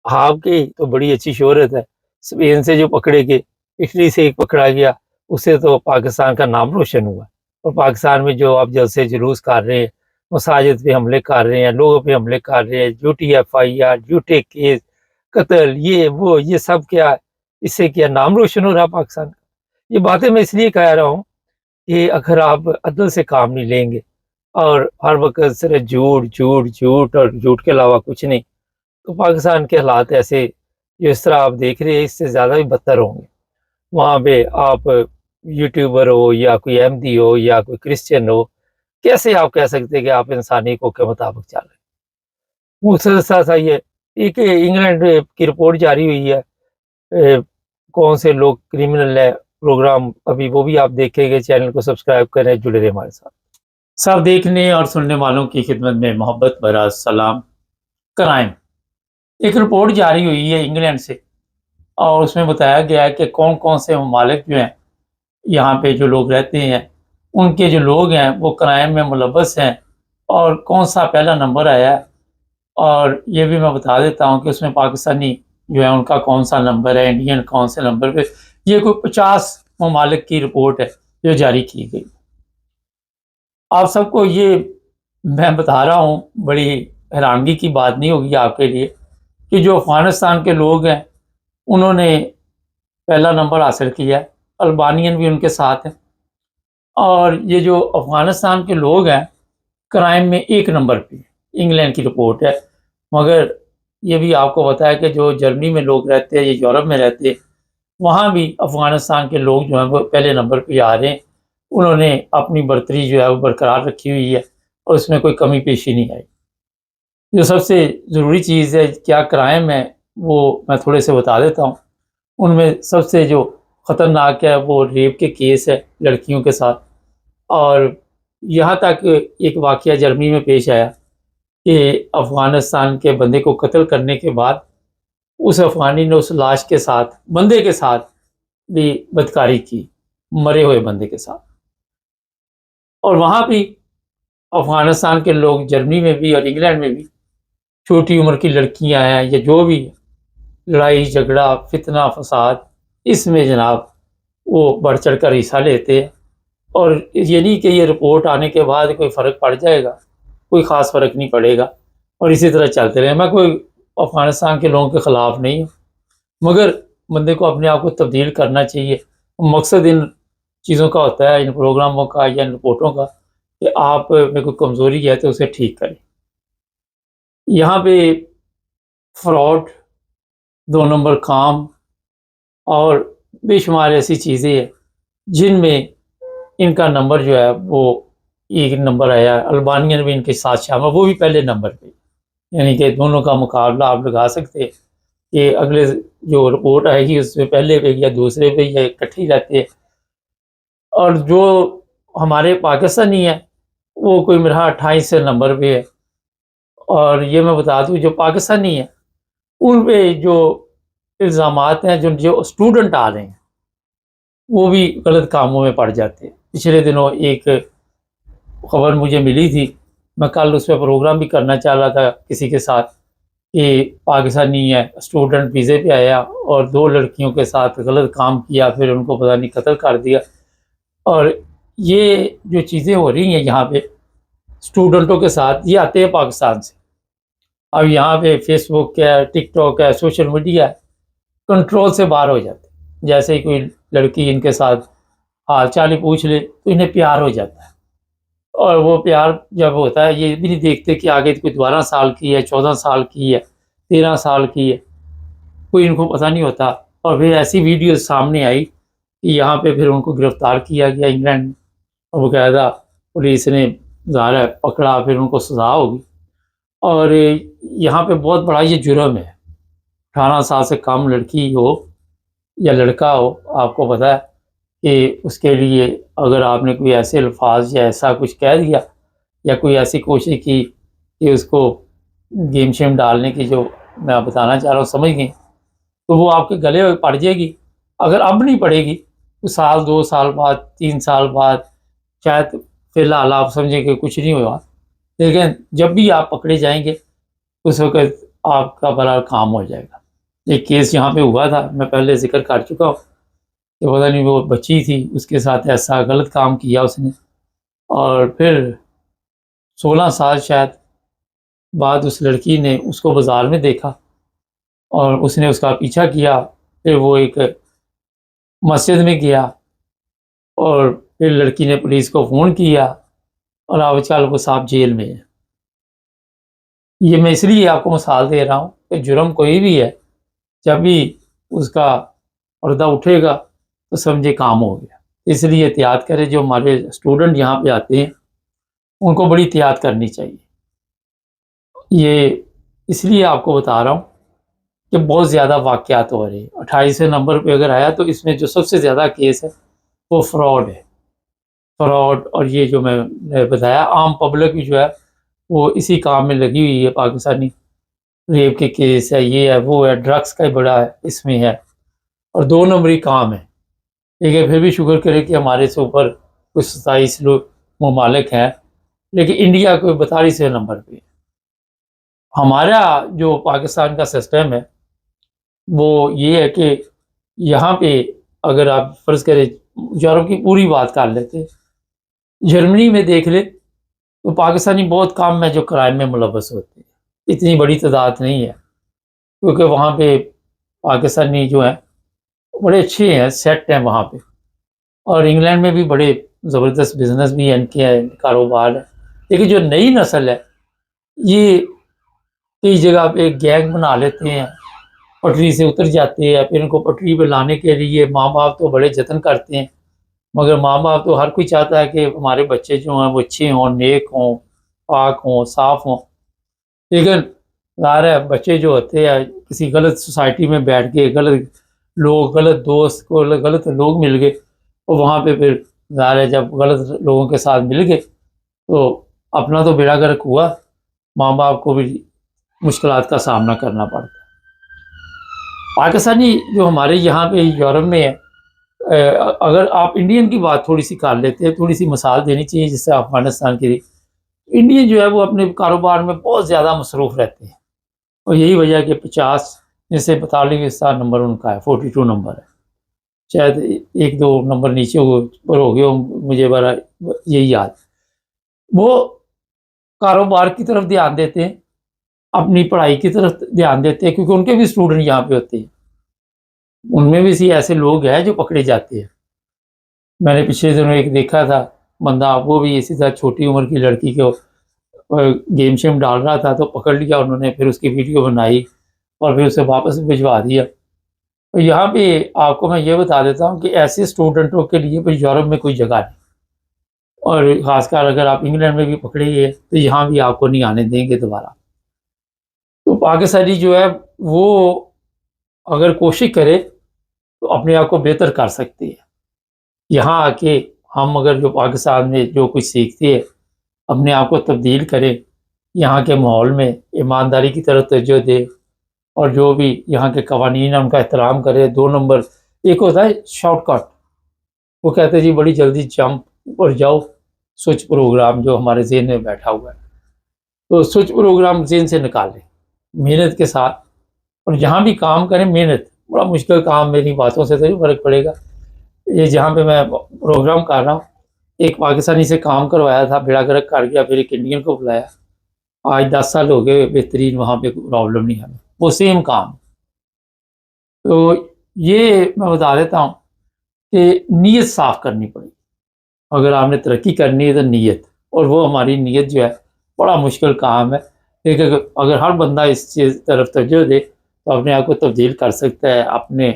آپ کی تو بڑی اچھی شہرت ہے، اسپین سے جو پکڑے گئے، اٹلی سے ایک پکڑا گیا، اس سے تو پاکستان کا نام روشن ہوا، اور پاکستان میں جو آپ جلسے جلوس کر رہے ہیں، مساجد پہ حملے کر رہے ہیں، لوگوں پہ حملے کر رہے ہیں، جھوٹی FIR، جھوٹے کیس، قتل، یہ وہ، یہ سب کیا ہے؟ اس سے کیا نام روشن ہو رہا پاکستان کا؟ یہ باتیں میں اس لیے کہہ رہا ہوں کہ اگر آپ عدل سے کام نہیں لیں گے اور ہر وقت صرف جھوٹ جھوٹ جھوٹ اور جھوٹ کے علاوہ کچھ نہیں، تو پاکستان کے حالات ایسے جو اس طرح آپ دیکھ رہے ہیں اس سے زیادہ بھی بدتر ہوں گے۔ وہاں پہ آپ یوٹیوبر ہو یا کوئی احمدی ہو یا کوئی کرسچن ہو، کیسے آپ کہہ سکتے ہیں کہ آپ انسانی حقوق کے مطابق چل رہے ہیں؟ مقصد سا یہ ایک انگلینڈ کی رپورٹ جاری ہوئی ہے، کون سے لوگ کرمنل ہے پروگرام، ابھی وہ بھی آپ دیکھیں گے، چینل کو سبسکرائب کریں، جڑے رہے ہمارے ساتھ۔ سب دیکھنے اور سننے والوں کی خدمت میں محبت بھرا سلام۔ کرائم، ایک رپورٹ جاری ہوئی ہے انگلینڈ سے، اور اس میں بتایا گیا ہے کہ کون کون سے ممالک جو ہیں یہاں پہ جو لوگ رہتے ہیں ان کے جو لوگ ہیں وہ کرائم میں ملوث ہیں، اور کون سا پہلا نمبر آیا ہے۔ اور یہ بھی میں بتا دیتا ہوں کہ اس میں پاکستانی جو ہے ان کا کون سا نمبر ہے، انڈین کون سے نمبر پہ۔ یہ کوئی 50 ممالک کی رپورٹ ہے جو جاری کی گئی۔ آپ سب کو یہ میں بتا رہا ہوں، بڑی حیرانگی کی بات نہیں ہوگی آپ کے لیے کہ جو افغانستان کے لوگ ہیں انہوں نے پہلا نمبر حاصل کیا ہے، البانین بھی ان کے ساتھ ہیں، اور یہ جو افغانستان کے لوگ ہیں کرائم میں 1 نمبر پہ، انگلینڈ کی رپورٹ ہے۔ مگر یہ بھی آپ کو پتا ہے کہ جو جرمنی میں لوگ رہتے ہیں یا یورپ میں رہتے ہیں، وہاں بھی افغانستان کے لوگ جو ہیں وہ پہلے نمبر پہ آ رہے ہیں۔ انہوں نے اپنی برتری جو ہے وہ برقرار رکھی ہوئی ہے، اور اس میں کوئی کمی پیشی نہیں آئی۔ جو سب سے ضروری چیز ہے کیا کرائم ہے وہ میں تھوڑے سے بتا دیتا ہوں۔ ان میں سب سے جو خطرناک ہے وہ ریپ کے کیس ہے لڑکیوں کے ساتھ، اور یہاں تک ایک واقعہ جرمنی میں پیش آیا کہ افغانستان کے بندے کو قتل کرنے کے بعد اس افغانی نے اس لاش کے ساتھ، بندے کے ساتھ بھی بدکاری کی، مرے ہوئے بندے کے ساتھ۔ اور وہاں بھی افغانستان کے لوگ جرمنی میں بھی اور انگلینڈ میں بھی چھوٹی عمر کی لڑکیاں ہیں یا جو بھی لڑائی جھگڑا فتنہ فساد، اس میں جناب وہ بڑھ چڑھ کر حصہ لیتے ہیں۔ اور یہ نہیں کہ یہ رپورٹ آنے کے بعد کوئی فرق پڑ جائے گا، کوئی خاص فرق نہیں پڑے گا، اور اسی طرح چلتے رہے۔ میں کوئی افغانستان کے لوگوں کے خلاف نہیں ہوں، مگر بندے کو اپنے آپ کو تبدیل کرنا چاہیے۔ مقصد ان چیزوں کا ہوتا ہے، ان پروگراموں کا یا ان رپورٹوں کا، کہ آپ میں کوئی کمزوری ہے تو اسے ٹھیک کریں۔ یہاں پہ فراڈ، 2 نمبر کام اور بے شمار ایسی چیزیں ہیں جن میں ان کا نمبر جو ہے وہ 1 نمبر آیا ہے۔ البانین بھی ان کے ساتھ شامل، وہ بھی پہلے نمبر پہ، یعنی کہ دونوں کا مقابلہ آپ لگا سکتے ہیں کہ اگلے جو رپورٹ آئے گی اس میں پہلے پہ یا دوسرے پہ یا اکٹھی رہتے ہیں۔ اور جو ہمارے پاکستانی ہیں وہ کوئی میرا 28 نمبر پہ ہے۔ اور یہ میں بتا دوں جو پاکستانی ہے ان پہ جو الزامات ہیں جو اسٹوڈنٹ آ رہے ہیں وہ بھی غلط کاموں میں پڑ جاتے ہیں. پچھلے دنوں ایک خبر مجھے ملی تھی، میں کل اس پہ پروگرام بھی کرنا چاہ رہا تھا کسی کے ساتھ، کہ پاکستانی ہے اسٹوڈنٹ ویزے پہ آیا اور 2 لڑکیوں کے ساتھ غلط کام کیا، پھر ان کو پتہ نہیں قتل کر دیا. اور یہ جو چیزیں ہو رہی ہیں یہاں پہ اسٹوڈنٹوں کے ساتھ، یہ آتے ہیں پاکستان سے. اب یہاں پہ فیس بک ہے، ٹک ٹاک ہے، سوشل میڈیا ہے، کنٹرول سے باہر ہو جاتے ہیں. جیسے ہی کوئی لڑکی ان کے ساتھ حال چال ہی پوچھ لے تو انہیں پیار ہو جاتا ہے. اور وہ پیار جب ہوتا ہے یہ بھی نہیں دیکھتے کہ آگے کوئی 12 سال کی ہے، 14 سال کی ہے، 13 سال کی ہے، کوئی ان کو پتہ نہیں ہوتا. اور پھر ایسی ویڈیو سامنے آئی کہ یہاں پہ پھر ان کو گرفتار کیا گیا انگلینڈ میں، اور باقاعدہ پولیس نے ظاہر ہے پکڑا، پھر ان کو سزا ہوگی. اور یہاں پہ بہت بڑا یہ جرم ہے. 18 سال سے کم لڑکی ہو یا لڑکا ہو، آپ کو پتہ ہے کہ اس کے لیے اگر آپ نے کوئی ایسے الفاظ یا ایسا کچھ کہہ دیا یا کوئی ایسی کوشش کی کہ اس کو گیم شیم ڈالنے کی، جو میں بتانا چاہ رہا ہوں سمجھ گئے، تو وہ آپ کے گلے پڑ جائے گی. اگر اب نہیں پڑے گی تو 1 2 سال بعد، 3 سال بعد شاید فی الحال آپ سمجھیں کہ کچھ نہیں ہوا، لیکن جب بھی آپ پکڑے جائیں گے اس وقت آپ کا بڑا کام ہو جائے گا. ایک کیس یہاں پہ ہوا تھا، میں پہلے ذکر کر چکا ہوں کہ پتہ نہیں وہ بچی تھی، اس کے ساتھ ایسا غلط کام کیا اس نے، اور پھر 16 سال شاید بعد اس لڑکی نے اس کو بازار میں دیکھا اور اس نے اس کا پیچھا کیا. پھر وہ ایک مسجد میں گیا اور پھر لڑکی نے پولیس کو فون کیا اور آج کل وہ صاحب جیل میں ہے. یہ میں اس لیے آپ کو مثال دے رہا ہوں کہ جرم کوئی بھی ہے، جب بھی اس کا پردہ اٹھے گا تو سمجھے کام ہو گیا. اس لیے احتیاط کرے. جو ہمارے اسٹوڈنٹ یہاں پہ آتے ہیں ان کو بڑی احتیاط کرنی چاہیے. یہ اس لیے آپ کو بتا رہا ہوں کہ بہت زیادہ واقعات ہو رہے ہیں. 28 نمبر پہ اگر آیا تو اس میں جو سب سے زیادہ کیس ہے وہ فراڈ ہے. فراڈ اور یہ جو میں نے بتایا عام پبلک بھی جو ہے وہ اسی کام میں لگی ہوئی ہے. پاکستانی ریپ کے کیس ہے، یہ ہے وہ ہے، ڈرگس کا بڑا ہے اس میں ہے، اور 2 نمبری کام ہے. لیکن پھر بھی شکر کرے کہ ہمارے سے اوپر کچھ 27 لوگ ممالک ہیں، لیکن انڈیا کو 42ویں نمبر پہ ہے. ہمارا جو پاکستان کا سسٹم ہے وہ یہ ہے کہ یہاں پہ اگر آپ فرض کریں یورپ کی پوری بات کر لیتے، جرمنی میں دیکھ لیں تو پاکستانی بہت کم ہے جو کرائم میں ملوث ہوتے ہیں. اتنی بڑی تعداد نہیں ہے کیونکہ وہاں پہ پاکستانی جو ہیں بڑے اچھے ہیں، سیٹ ہیں وہاں پہ. اور انگلینڈ میں بھی بڑے زبردست بزنس بھی ہیں، ان کے کاروبار ہے. لیکن جو نئی نسل ہے یہ کئی جگہ پہ گینگ بنا لیتے ہیں، پٹری سے اتر جاتے ہیں. پھر ان کو پٹری پہ لانے کے لیے ماں باپ تو بڑے جتن کرتے ہیں، مگر ماں باپ تو ہر کوئی چاہتا ہے کہ ہمارے بچے جو ہیں وہ اچھے ہوں، نیک ہوں، پاک ہوں، صاف ہوں. لیکن ظاہر ہے بچے جو ہوتے ہیں کسی غلط سوسائٹی میں بیٹھ کے، غلط دوست کو غلط لوگ مل گئے، اور وہاں پہ پھر ظاہر ہے جب غلط لوگوں کے ساتھ مل گئے تو اپنا تو بیڑا گرک ہوا، ماں باپ کو بھی مشکلات کا سامنا کرنا پڑتا ہے. پاکستانی جو ہمارے یہاں پہ یورپ میں ہے، اگر آپ انڈین کی بات تھوڑی سی کر لیتے ہیں، تھوڑی سی مثال دینی چاہیے جس سے افغانستان کی. انڈین جو ہے وہ اپنے کاروبار میں بہت زیادہ مصروف رہتے ہیں، اور یہی وجہ ہے کہ 50 جیسے 42 نمبر ان کا ہے، 42 نمبر ہے، شاید 1 2 نمبر نیچے ہو گئے مجھے بڑا یہی یاد. وہ کاروبار کی طرف دھیان دیتے ہیں، اپنی پڑھائی کی طرف دھیان دیتے ہیں، کیونکہ ان کے بھی اسٹوڈنٹ یہاں پہ ہوتے ہیں. ان میں بھی ایسے لوگ ہیں جو پکڑے جاتے ہیں. میں نے پچھلے دنوں ایک دیکھا تھا بندہ، وہ بھی اسی طرح چھوٹی عمر کی لڑکی کو گیم شیم ڈال رہا تھا تو پکڑ لیا انہوں نے، پھر اس کی ویڈیو بنائی اور پھر اسے واپس بھجوا دیا. اور یہاں پہ آپ کو میں یہ بتا دیتا ہوں کہ ایسے اسٹوڈنٹوں کے لیے پھر یورپ میں کوئی جگہ نہیں، اور خاص کر اگر آپ انگلینڈ میں بھی پکڑے گئے تو یہاں بھی آپ کو نہیں آنے دیں گے دوبارہ. تو پاکستانی جو ہے وہ اگر کوشش کرے تو اپنے آپ کو بہتر کر سکتے ہیں. یہاں آ کے ہم اگر جو پاکستان میں جو کچھ سیکھتے ہیں اپنے آپ کو تبدیل کریں، یہاں کے ماحول میں ایمانداری کی طرف توجہ دے اور جو بھی یہاں کے قوانین ہیں ان کا احترام کرے. 2 نمبر ایک ہوتا ہے شارٹ کٹ، وہ کہتے ہیں جی بڑی جلدی جمپ اور جاؤ، سوئچ پروگرام جو ہمارے ذہن میں بیٹھا ہوا ہے، تو سوئچ پروگرام ذہن سے نکالیں محنت کے ساتھ. اور جہاں بھی کام کریں محنت، بڑا مشکل کام، میری باتوں سے تو نہیں فرق پڑے گا. یہ جہاں پہ میں پروگرام کر رہا ہوں، ایک پاکستانی سے کام کروایا تھا، بیڑا گرک کر گیا، پھر ایک انڈین کو بلایا. آج 10 سال ہو گئے، بہترین، وہاں پہ کوئی پرابلم نہیں ہے، وہ سیم کام. تو یہ میں بتا دیتا ہوں کہ نیت صاف کرنی پڑے گی. اگر آپ نے ترقی کرنی ہے تو نیت، اور وہ ہماری نیت جو ہے بڑا مشکل کام ہے، لیکن اگر ہر بندہ اس چیز طرف توجہ دے تو اپنے آپ کو تبدیل کر سکتا ہے. اپنے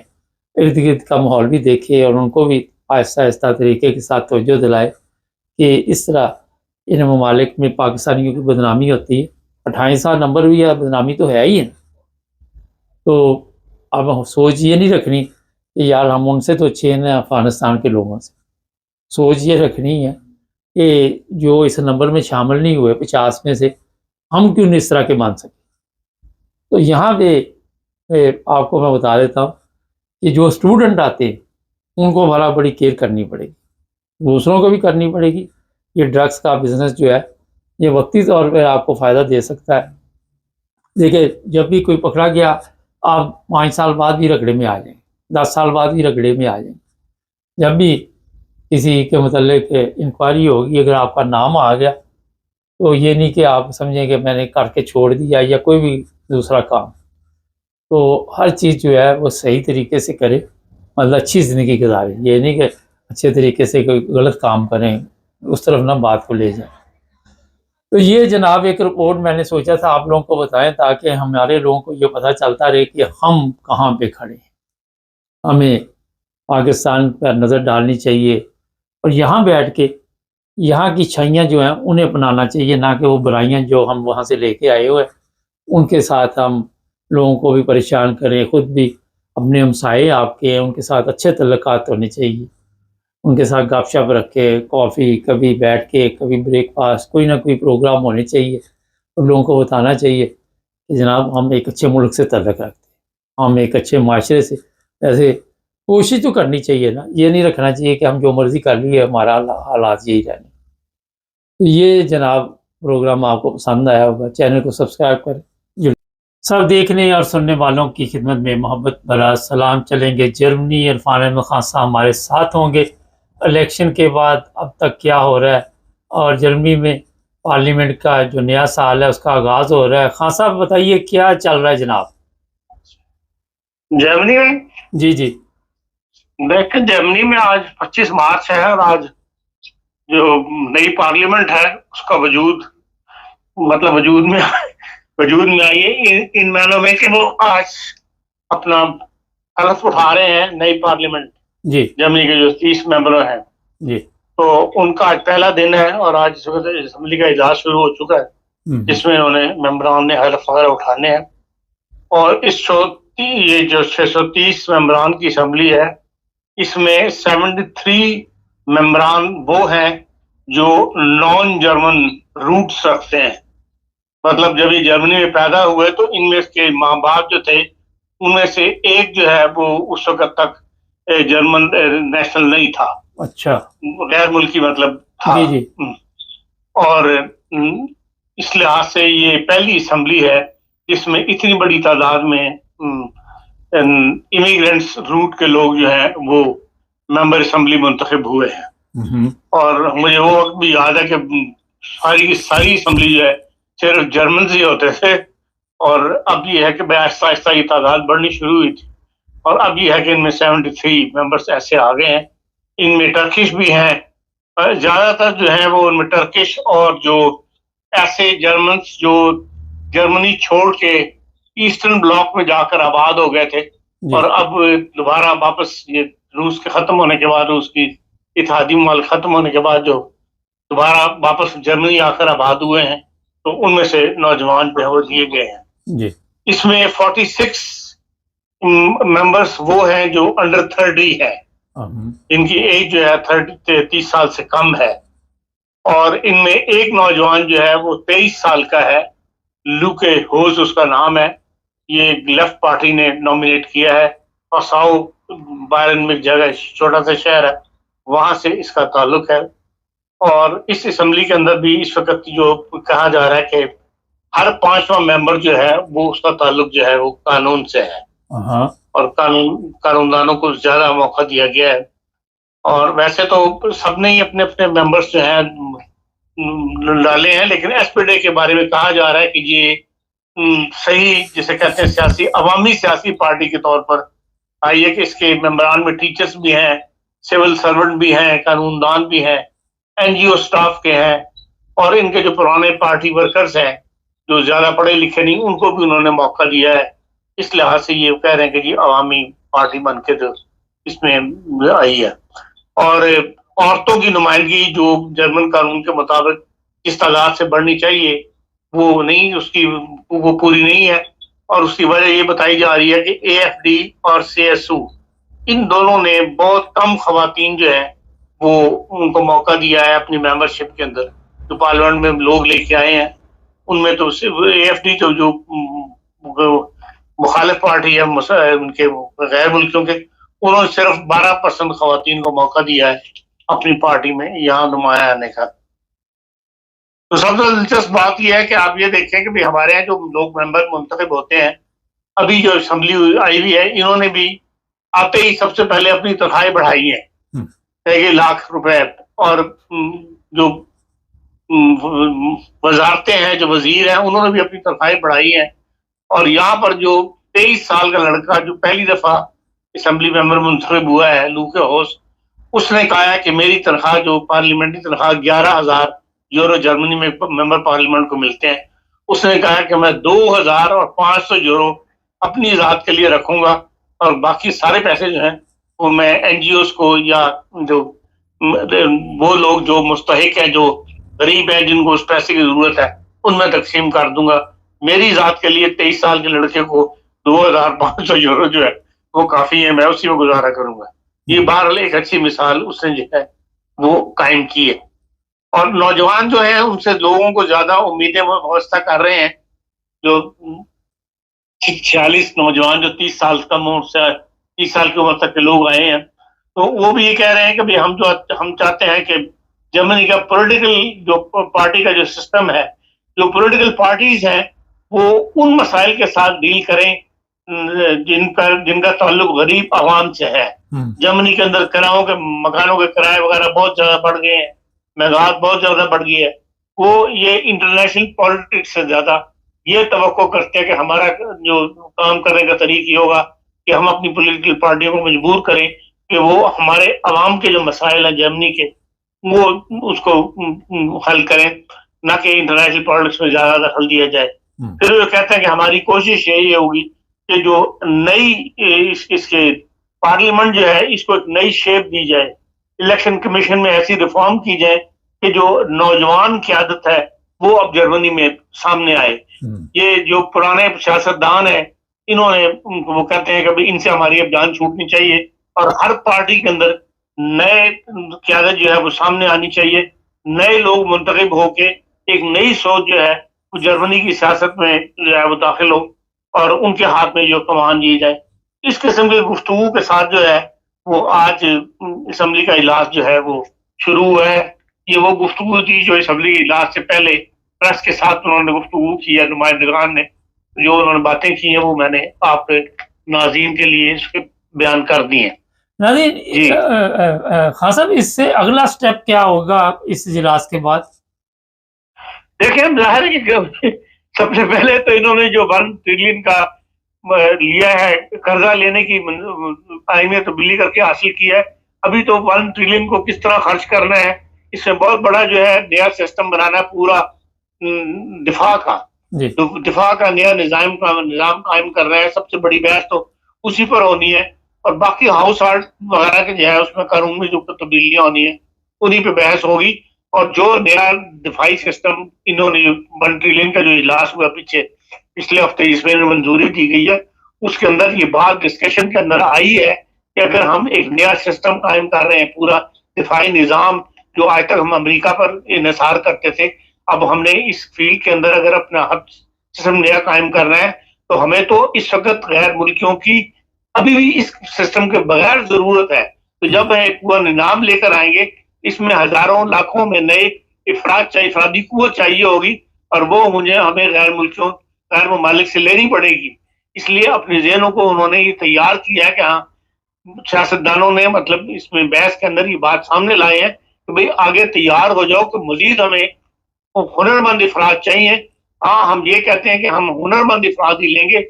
ارد گرد کا ماحول بھی دیکھے اور ان کو بھی آہستہ آہستہ طریقے کے ساتھ توجہ دلائے کہ اس طرح ان ممالک میں پاکستانیوں کی بدنامی ہوتی ہے. 28 نمبر بھی ہے، بدنامی تو ہے ہی ہے. تو اب سوچ یہ نہیں رکھنی کہ یار ہم ان سے تو اچھے ہیں افغانستان کے لوگوں سے. سوچ یہ رکھنی ہے کہ جو اس نمبر میں شامل نہیں ہوئے 50 میں سے، ہم کیوں نہیں اس طرح کے مان سکیں. تو یہاں پہ آپ کو میں بتا دیتا ہوں کہ جو اسٹوڈنٹ آتے ہیں ان کو بڑا بڑی کیئر کرنی پڑے گی، دوسروں کو بھی کرنی پڑے گی. یہ ڈرگس کا بزنس جو ہے یہ وقتی طور پہ آپ کو فائدہ دے سکتا ہے، دیکھیں جب بھی کوئی پکڑا گیا آپ 5 سال بعد بھی رگڑے میں آ جائیں، 10 سال بعد بھی رگڑے میں آ جائیں. جب بھی کسی کے متعلق انکوائری ہوگی، اگر آپ کا نام آ گیا تو یہ نہیں کہ آپ سمجھیں کہ میں نے کر کے چھوڑ دیا یا کوئی بھی دوسرا کام. تو ہر چیز جو ہے وہ صحیح طریقے سے کرے، مطلب اچھی زندگی گزارے. یہ نہیں کہ اچھے طریقے سے کوئی غلط کام کریں، اس طرف نہ بات کو لے جائیں. تو یہ جناب ایک رپورٹ میں نے سوچا تھا آپ لوگوں کو بتائیں تاکہ ہمارے لوگوں کو یہ پتہ چلتا رہے کہ ہم کہاں پہ کھڑے ہیں. ہمیں پاکستان پر نظر ڈالنی چاہیے اور یہاں بیٹھ کے یہاں کی اچھائیاں جو ہیں انہیں اپنانا چاہیے، نہ کہ وہ برائیاں جو ہم وہاں سے لے کے آئے ہوئے ان کے ساتھ ہم لوگوں کو بھی پریشان کریں. خود بھی اپنے ہمسائے آپ کے ہیں ان کے ساتھ اچھے تعلقات ہونے چاہیے، ان کے ساتھ گپ شپ رکھے، کافی کبھی بیٹھ کے، کبھی بریک فاسٹ، کوئی نہ کوئی پروگرام ہونے چاہیے. اور لوگوں کو بتانا چاہیے کہ جناب ہم ایک اچھے ملک سے تعلق رکھتے ہیں، ہم ایک اچھے معاشرے سے. ایسے کوشش تو کرنی چاہیے نا، یہ نہیں رکھنا چاہیے کہ ہم جو مرضی کر لیے ہمارا حالات یہی رہنے. تو یہ جناب پروگرام آپ کو پسند آیا ہوگا، چینل کو سبسکرائب کریں. سب دیکھنے اور سننے والوں کی خدمت میں محبت بھرا سلام. چلیں گے جرمنی. عرفان احمد خان صاحب ہمارے ساتھ ہوں گے. الیکشن کے بعد اب تک کیا ہو رہا ہے اور جرمنی میں پارلیمنٹ کا جو نیا سال ہے اس کا آغاز ہو رہا ہے. خان صاحب بتائیے کیا چل رہا ہے جناب جرمنی میں؟ جی جی دیکھیں جرمنی میں آج 25 مارچ ہے اور آج جو نئی پارلیمنٹ ہے اس کا وجود میں آئی ہے ان معنوں میں کہ وہ آج اپنا حلف اٹھا رہے ہیں نئی پارلیمنٹ جی جرمنی کے جو 30 ممبر ہیں. جی تو ان کا آج پہلا دن ہے اور آج اسمبلی کا اجلاس شروع ہو چکا ہے جس میں انہوں نے ممبران نے حلف وغیرہ اٹھانے ہیں. اور یہ جو 630 ممبران کی اسمبلی ہے اس میں 73 ممبران وہ ہیں جو نان جرمن روٹس رکھتے ہیں. مطلب جب یہ جرمنی میں پیدا ہوئے تو ان میں کے ماں باپ جو تھے ان میں سے ایک جو ہے وہ اس وقت تک جرمن نیشنل نہیں تھا. اچھا غیر ملکی مطلب تھا. جی جی اور اس لحاظ سے یہ پہلی اسمبلی ہے جس میں اتنی بڑی تعداد میں امیگرینٹس روٹ کے لوگ جو ہیں وہ ممبر اسمبلی منتخب ہوئے ہیں. اور مجھے وہ وقت بھی یاد ہے کہ ساری اسمبلی جو ہے صرف جرمنز ہی ہوتے تھے اور اب یہ ہے کہ آہستہ آہستہ یہ تعداد بڑھنی شروع ہوئی تھی اور اب یہ ہے کہ ان میں 73 ممبرس ایسے آ گئے ہیں. ان میں ٹرکش بھی ہیں، زیادہ تر جو ہیں وہ ان میں ٹرکش اور جو ایسے جرمنس جو جرمنی چھوڑ کے ایسٹرن بلاک میں جا کر آباد ہو گئے تھے اور اب دوبارہ واپس یہ روس کے ختم ہونے کے بعد، روس کی اتحادی ممالک ختم ہونے کے بعد جو دوبارہ واپس جرمنی آ کر آباد ہوئے ہیں تو ان میں سے نوجوان جو ہے وہ دیے گئے ہیں. جی اس میں 46 ممبرس وہ ہیں جو انڈر 30 ہے، ان کی ایج جو ہے 30 سال سے کم ہے. اور ان میں ایک نوجوان جو ہے وہ 23 سال کا ہے، لوکے ہوز اس کا نام ہے. یہ لیفٹ پارٹی نے نامینیٹ کیا ہے، اور ساؤ بائرن میں جگہ چھوٹا سا شہر ہے، وہاں سے اس کا تعلق ہے۔ اور اس اسمبلی کے اندر بھی اس وقت جو کہا جا رہا ہے کہ ہر 5واں ممبر جو ہے وہ اس کا تعلق جو ہے وہ قانون سے ہے، اور قانوندانوں کو زیادہ موقع دیا گیا ہے۔ اور ویسے تو سب نے ہی اپنے اپنے ممبرس جو ہیں ڈالے ہیں، لیکن ایس پی ڈے کے بارے میں کہا جا رہا ہے کہ یہ صحیح جسے کہتے ہیں سیاسی عوامی سیاسی پارٹی کے طور پر آئی ہے کہ اس کے ممبران میں ٹیچرز بھی ہیں، سول سرونٹ بھی ہیں، قانون دان بھی ہیں، این جی او سٹاف کے ہیں، اور ان کے جو پرانے پارٹی ورکرز ہیں جو زیادہ پڑھے لکھے نہیں، ان کو بھی انہوں نے موقع دیا ہے۔ اس لحاظ سے یہ کہہ رہے ہیں کہ یہ عوامی پارٹی بن کے جو اس میں آئی ہے۔ اور عورتوں کی نمائندگی جو جرمن قانون کے مطابق جس تعداد سے بڑھنی چاہیے وہ نہیں، اس کی وہ پوری نہیں ہے، اور اس کی وجہ یہ بتائی جا رہی ہے کہ اے ایف ڈی اور سی ایس او ان دونوں نے بہت کم خواتین جو ہیں وہ ان کو موقع دیا ہے اپنی ممبرشپ کے اندر، جو پارلیمنٹ میں لوگ لے کے آئے ہیں ان میں تو اے ایف ڈی تو جو مخالف پارٹی ہے ان کے غیر ملکیوں کے، انہوں نے صرف 12% خواتین کو موقع دیا ہے اپنی پارٹی میں یہاں نمایاں آنے کا۔ تو سب سے دلچسپ بات یہ ہے کہ آپ یہ دیکھیں کہ بھی ہمارے یہاں جو لوگ ممبر منتخب ہوتے ہیں، ابھی جو اسمبلی آئی ہوئی ہے انہوں نے بھی آتے ہی سب سے پہلے اپنی تنخواہیں بڑھائی ہیں 1 لاکھ روپے، اور جو وزارتیں ہیں جو وزیر ہیں انہوں نے بھی اپنی تنخواہیں بڑھائی ہیں۔ اور یہاں پر جو 23 سال کا لڑکا جو پہلی دفعہ اسمبلی ممبر منتخب ہوا ہے، لوکے ہوس، اس نے کہا ہے کہ میری تنخواہ جو پارلیمنٹری تنخواہ 11,000 یورو جرمنی میں ممبر پارلیمنٹ کو ملتے ہیں، اس نے کہا کہ میں 2,500 یورو اپنی ذات کے لیے رکھوں گا، اور باقی سارے پیسے جو ہیں وہ میں این جی اوز کو یا جو وہ لوگ جو مستحق ہیں، جو غریب ہیں، جن کو اس پیسے کی ضرورت ہے، ان میں تقسیم کر دوں گا۔ میری ذات کے لیے 23 سال کے لڑکے کو 2,500 یورو جو ہے وہ کافی ہے، میں اسی میں گزارا کروں گا۔ یہ بہرحال ایک اچھی مثال اس نے جو ہے وہ قائم کی ہے۔ اور نوجوان جو ہیں ان سے لوگوں کو زیادہ امیدیں وابستہ کر رہے ہیں، جو 46 نوجوان جو 30 سال کم عمر سے 30 سال کی عمر تک کے لوگ آئے ہیں، تو وہ بھی یہ کہہ رہے ہیں کہ ہم چاہتے ہیں کہ جرمنی کا پولیٹیکل جو پارٹی کا جو سسٹم ہے، جو پولیٹیکل پارٹیز ہیں وہ ان مسائل کے ساتھ ڈیل کریں جن کا تعلق غریب عوام سے ہے۔ جرمنی کے اندر مکانوں کے کرائے وغیرہ بہت زیادہ بڑھ گئے ہیں، مہنگائی بہت زیادہ بڑھ گئی ہے۔ وہ یہ انٹرنیشنل پالیٹکس سے زیادہ یہ توقع کرتے ہیں کہ ہمارا جو کام کرنے کا طریق یہ ہوگا کہ ہم اپنی پولیٹیکل پارٹیوں کو مجبور کریں کہ وہ ہمارے عوام کے جو مسائل ہیں جرمنی کے وہ اس کو حل کریں، نہ کہ انٹرنیشنل پالیٹکس میں زیادہ دخل دیا جائے۔ پھر وہ کہتے ہیں کہ ہماری کوشش یہی ہوگی کہ جو نئی اس کے پارلیمنٹ جو ہے اس کو ایک نئی شیپ دی جائے، الیکشن کمیشن میں ایسی ریفارم کی جائے کہ جو نوجوان قیادت ہے وہ اب جرمنی میں سامنے آئے۔ یہ جو پرانے سیاستدان ہیں انہوں نے وہ کہتے ہیں کہ ان سے ہماری اب جان چھوٹنی چاہیے، اور ہر پارٹی کے اندر نئے قیادت جو ہے وہ سامنے آنی چاہیے، نئے لوگ منتخب ہو کے ایک نئی سوچ جو ہے وہ جرمنی کی سیاست میں جو ہے وہ داخل ہو اور ان کے ہاتھ میں جو کمان دی جائے۔ اس قسم کی گفتگو کے ساتھ جو ہے وہ آج اسمبلی کا اجلاس جو ہے وہ شروع ہوا ہے۔ یہ وہ گفتگو تھی جو اسمبلی اجلاس سے پہلے پریس کے ساتھ انہوں نے گفتگو کی ہے، نمائندگان نے جو انہوں نے باتیں کی ہیں وہ میں نے آپ ناظرین کے لیے اس کے بیان کر دی ہیں۔ ناظرین خان صاحب، اس سے اگلا سٹیپ کیا ہوگا اس اجلاس کے بعد؟ دیکھیں، ظاہر ہے کہ سب سے پہلے تو انہوں نے جو 1 ٹریلین کا لیا ہے قرضہ لینے کی آئین میں تبدیلی کر کے حاصل کیا ہے، ابھی تو 1 ٹریلین کو کس طرح خرچ کرنا ہے، اس میں بہت بڑا جو ہے نیا سسٹم بنانا ہے پورا دفاع کا، تو دفاع کا نیا نظام قائم کر رہا ہے۔ سب سے بڑی بحث تو اسی پر ہونی ہے، اور باقی ہاؤس ہولڈ وغیرہ کے جو ہے اس میں قانون میں جو تبدیلیاں ہونی ہیں انہی پہ بحث ہوگی۔ اور جو نیا دفاعی سسٹم انہوں نے 1 ٹریلین کا جو اجلاس ہوا پچھلے ہفتے جس میں منظوری دی گئی ہے، اس کے اندر یہ بات ڈسکشن کے اندر آئی ہے کہ اگر ہم ایک نیا سسٹم قائم کر رہے ہیں، پورا دفاعی نظام جو آج تک ہم امریکہ پر انحصار کرتے تھے، اب ہم نے اس فیلڈ کے اندر اگر اپنا سسٹم نیا قائم کرنا ہے تو ہمیں تو اس وقت غیر ملکیوں کی ابھی بھی اس سسٹم کے بغیر ضرورت ہے. تو جب ایک پورا نظام لے کر آئیں گے اس میں ہزاروں لاکھوں میں نئے افرادی قوت چاہیے ہوگی, اور وہ ہمیں غیر ممالک سے لینی پڑے گی. اس لیے اپنے ذہنوں کو انہوں نے یہ تیار کیا ہے کہ ہاں سیاستدانوں نے مطلب اس میں بحث کے اندر یہ بات سامنے لائے ہیں کہ بھئی آگے تیار ہو جاؤ کہ مزید ہمیں ہنرمند افراد چاہیے. ہاں ہم یہ کہتے ہیں کہ ہم ہنرمند افراد ہی لیں گے,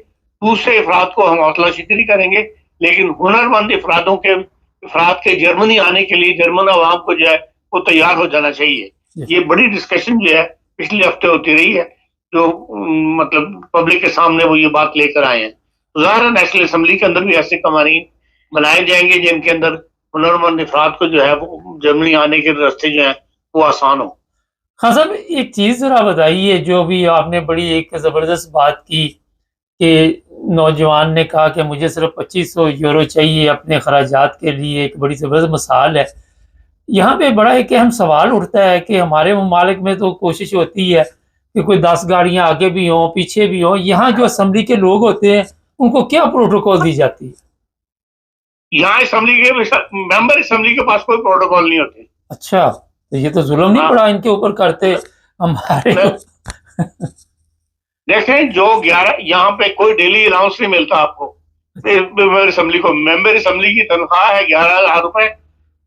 دوسرے افراد کو ہم حوصلہ شکنی کریں گے, لیکن ہنرمند افراد کے جرمنی آنے کے لیے جرمن عوام کو جو ہے وہ تیار ہو جانا چاہیے. یہ بڑی ڈسکشن جو ہے پچھلے ہفتے ہوتی رہی ہے, جو مطلب پبلک کے سامنے وہ یہ بات لے کر آئے ہیں. ظاہر نیشنل اسمبلی کے اندر بھی ایسے قوانین بنائے جائیں گے جن کے اندر ہنرمند افراد کو جو ہے وہ جرمنی آنے کے راستے جو ہیں وہ آسان ہو. ہاں صاحب ایک چیز ذرا بتائیے, جو بھی آپ نے بڑی ایک زبردست بات کی کہ نوجوان نے کہا کہ مجھے صرف 2500 یورو چاہیے اپنے خراجات کے لیے, ایک بڑی زبردست مثال ہے. یہاں پہ بڑا ایک اہم سوال اٹھتا ہے کہ ہمارے ممالک میں تو کوشش ہوتی ہے کہ کوئی 10 گاڑیاں آگے بھی ہوں پیچھے بھی ہوں, یہاں جو اسمبلی کے لوگ ہوتے ہیں ان کو کیا پروٹوکول دی جاتی ہے؟ یہاں ممبر اسمبلی کے پاس کوئی پروٹوکول نہیں ہوتے. اچھا, تو یہ تو ظلم نہیں پڑا ان کے اوپر کرتے ہمارے؟ دیکھیں جو 11 یہاں پہ کوئی ڈیلی الاؤنس نہیں ملتا آپ کو ممبر اسمبلی کو. ممبر اسمبلی کی تنخواہ ہے 11,000 روپے,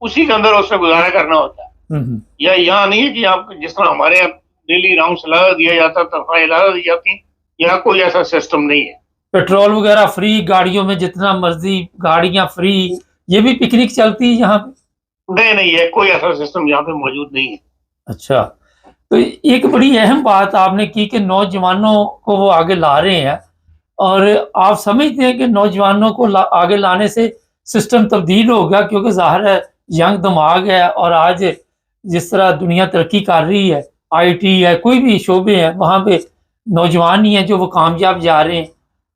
اسی کے اندر اس میں گزارا کرنا ہوتا ہے. یا یہاں نہیں ہے کہ آپ جس طرح ہمارے یہاں ڈیلی الاؤنس لگا دیا جاتا, تنخواہیں لگا دی جاتی, یہاں کوئی ایسا سسٹم نہیں ہے. پیٹرول وغیرہ فری, گاڑیوں میں جتنا مرضی گاڑیاں فری, یہ بھی پکنک چلتی ہے یہاں پہ؟ نہیں ہے, کوئی ایسا سسٹم یہاں پہ موجود نہیں ہے. اچھا, تو ایک بڑی اہم بات آپ نے کی کہ نوجوانوں کو وہ آگے لا رہے ہیں, اور آپ سمجھتے ہیں کہ نوجوانوں کو آگے لانے سے سسٹم تبدیل ہوگا, کیونکہ ظاہر ہے ینگ دماغ ہے, اور آج جس طرح دنیا ترقی کر رہی ہے, آئی ٹی ہے, کوئی بھی شعبے ہیں, وہاں پہ نوجوان ہی ہیں جو وہ کامیاب جا رہے ہیں.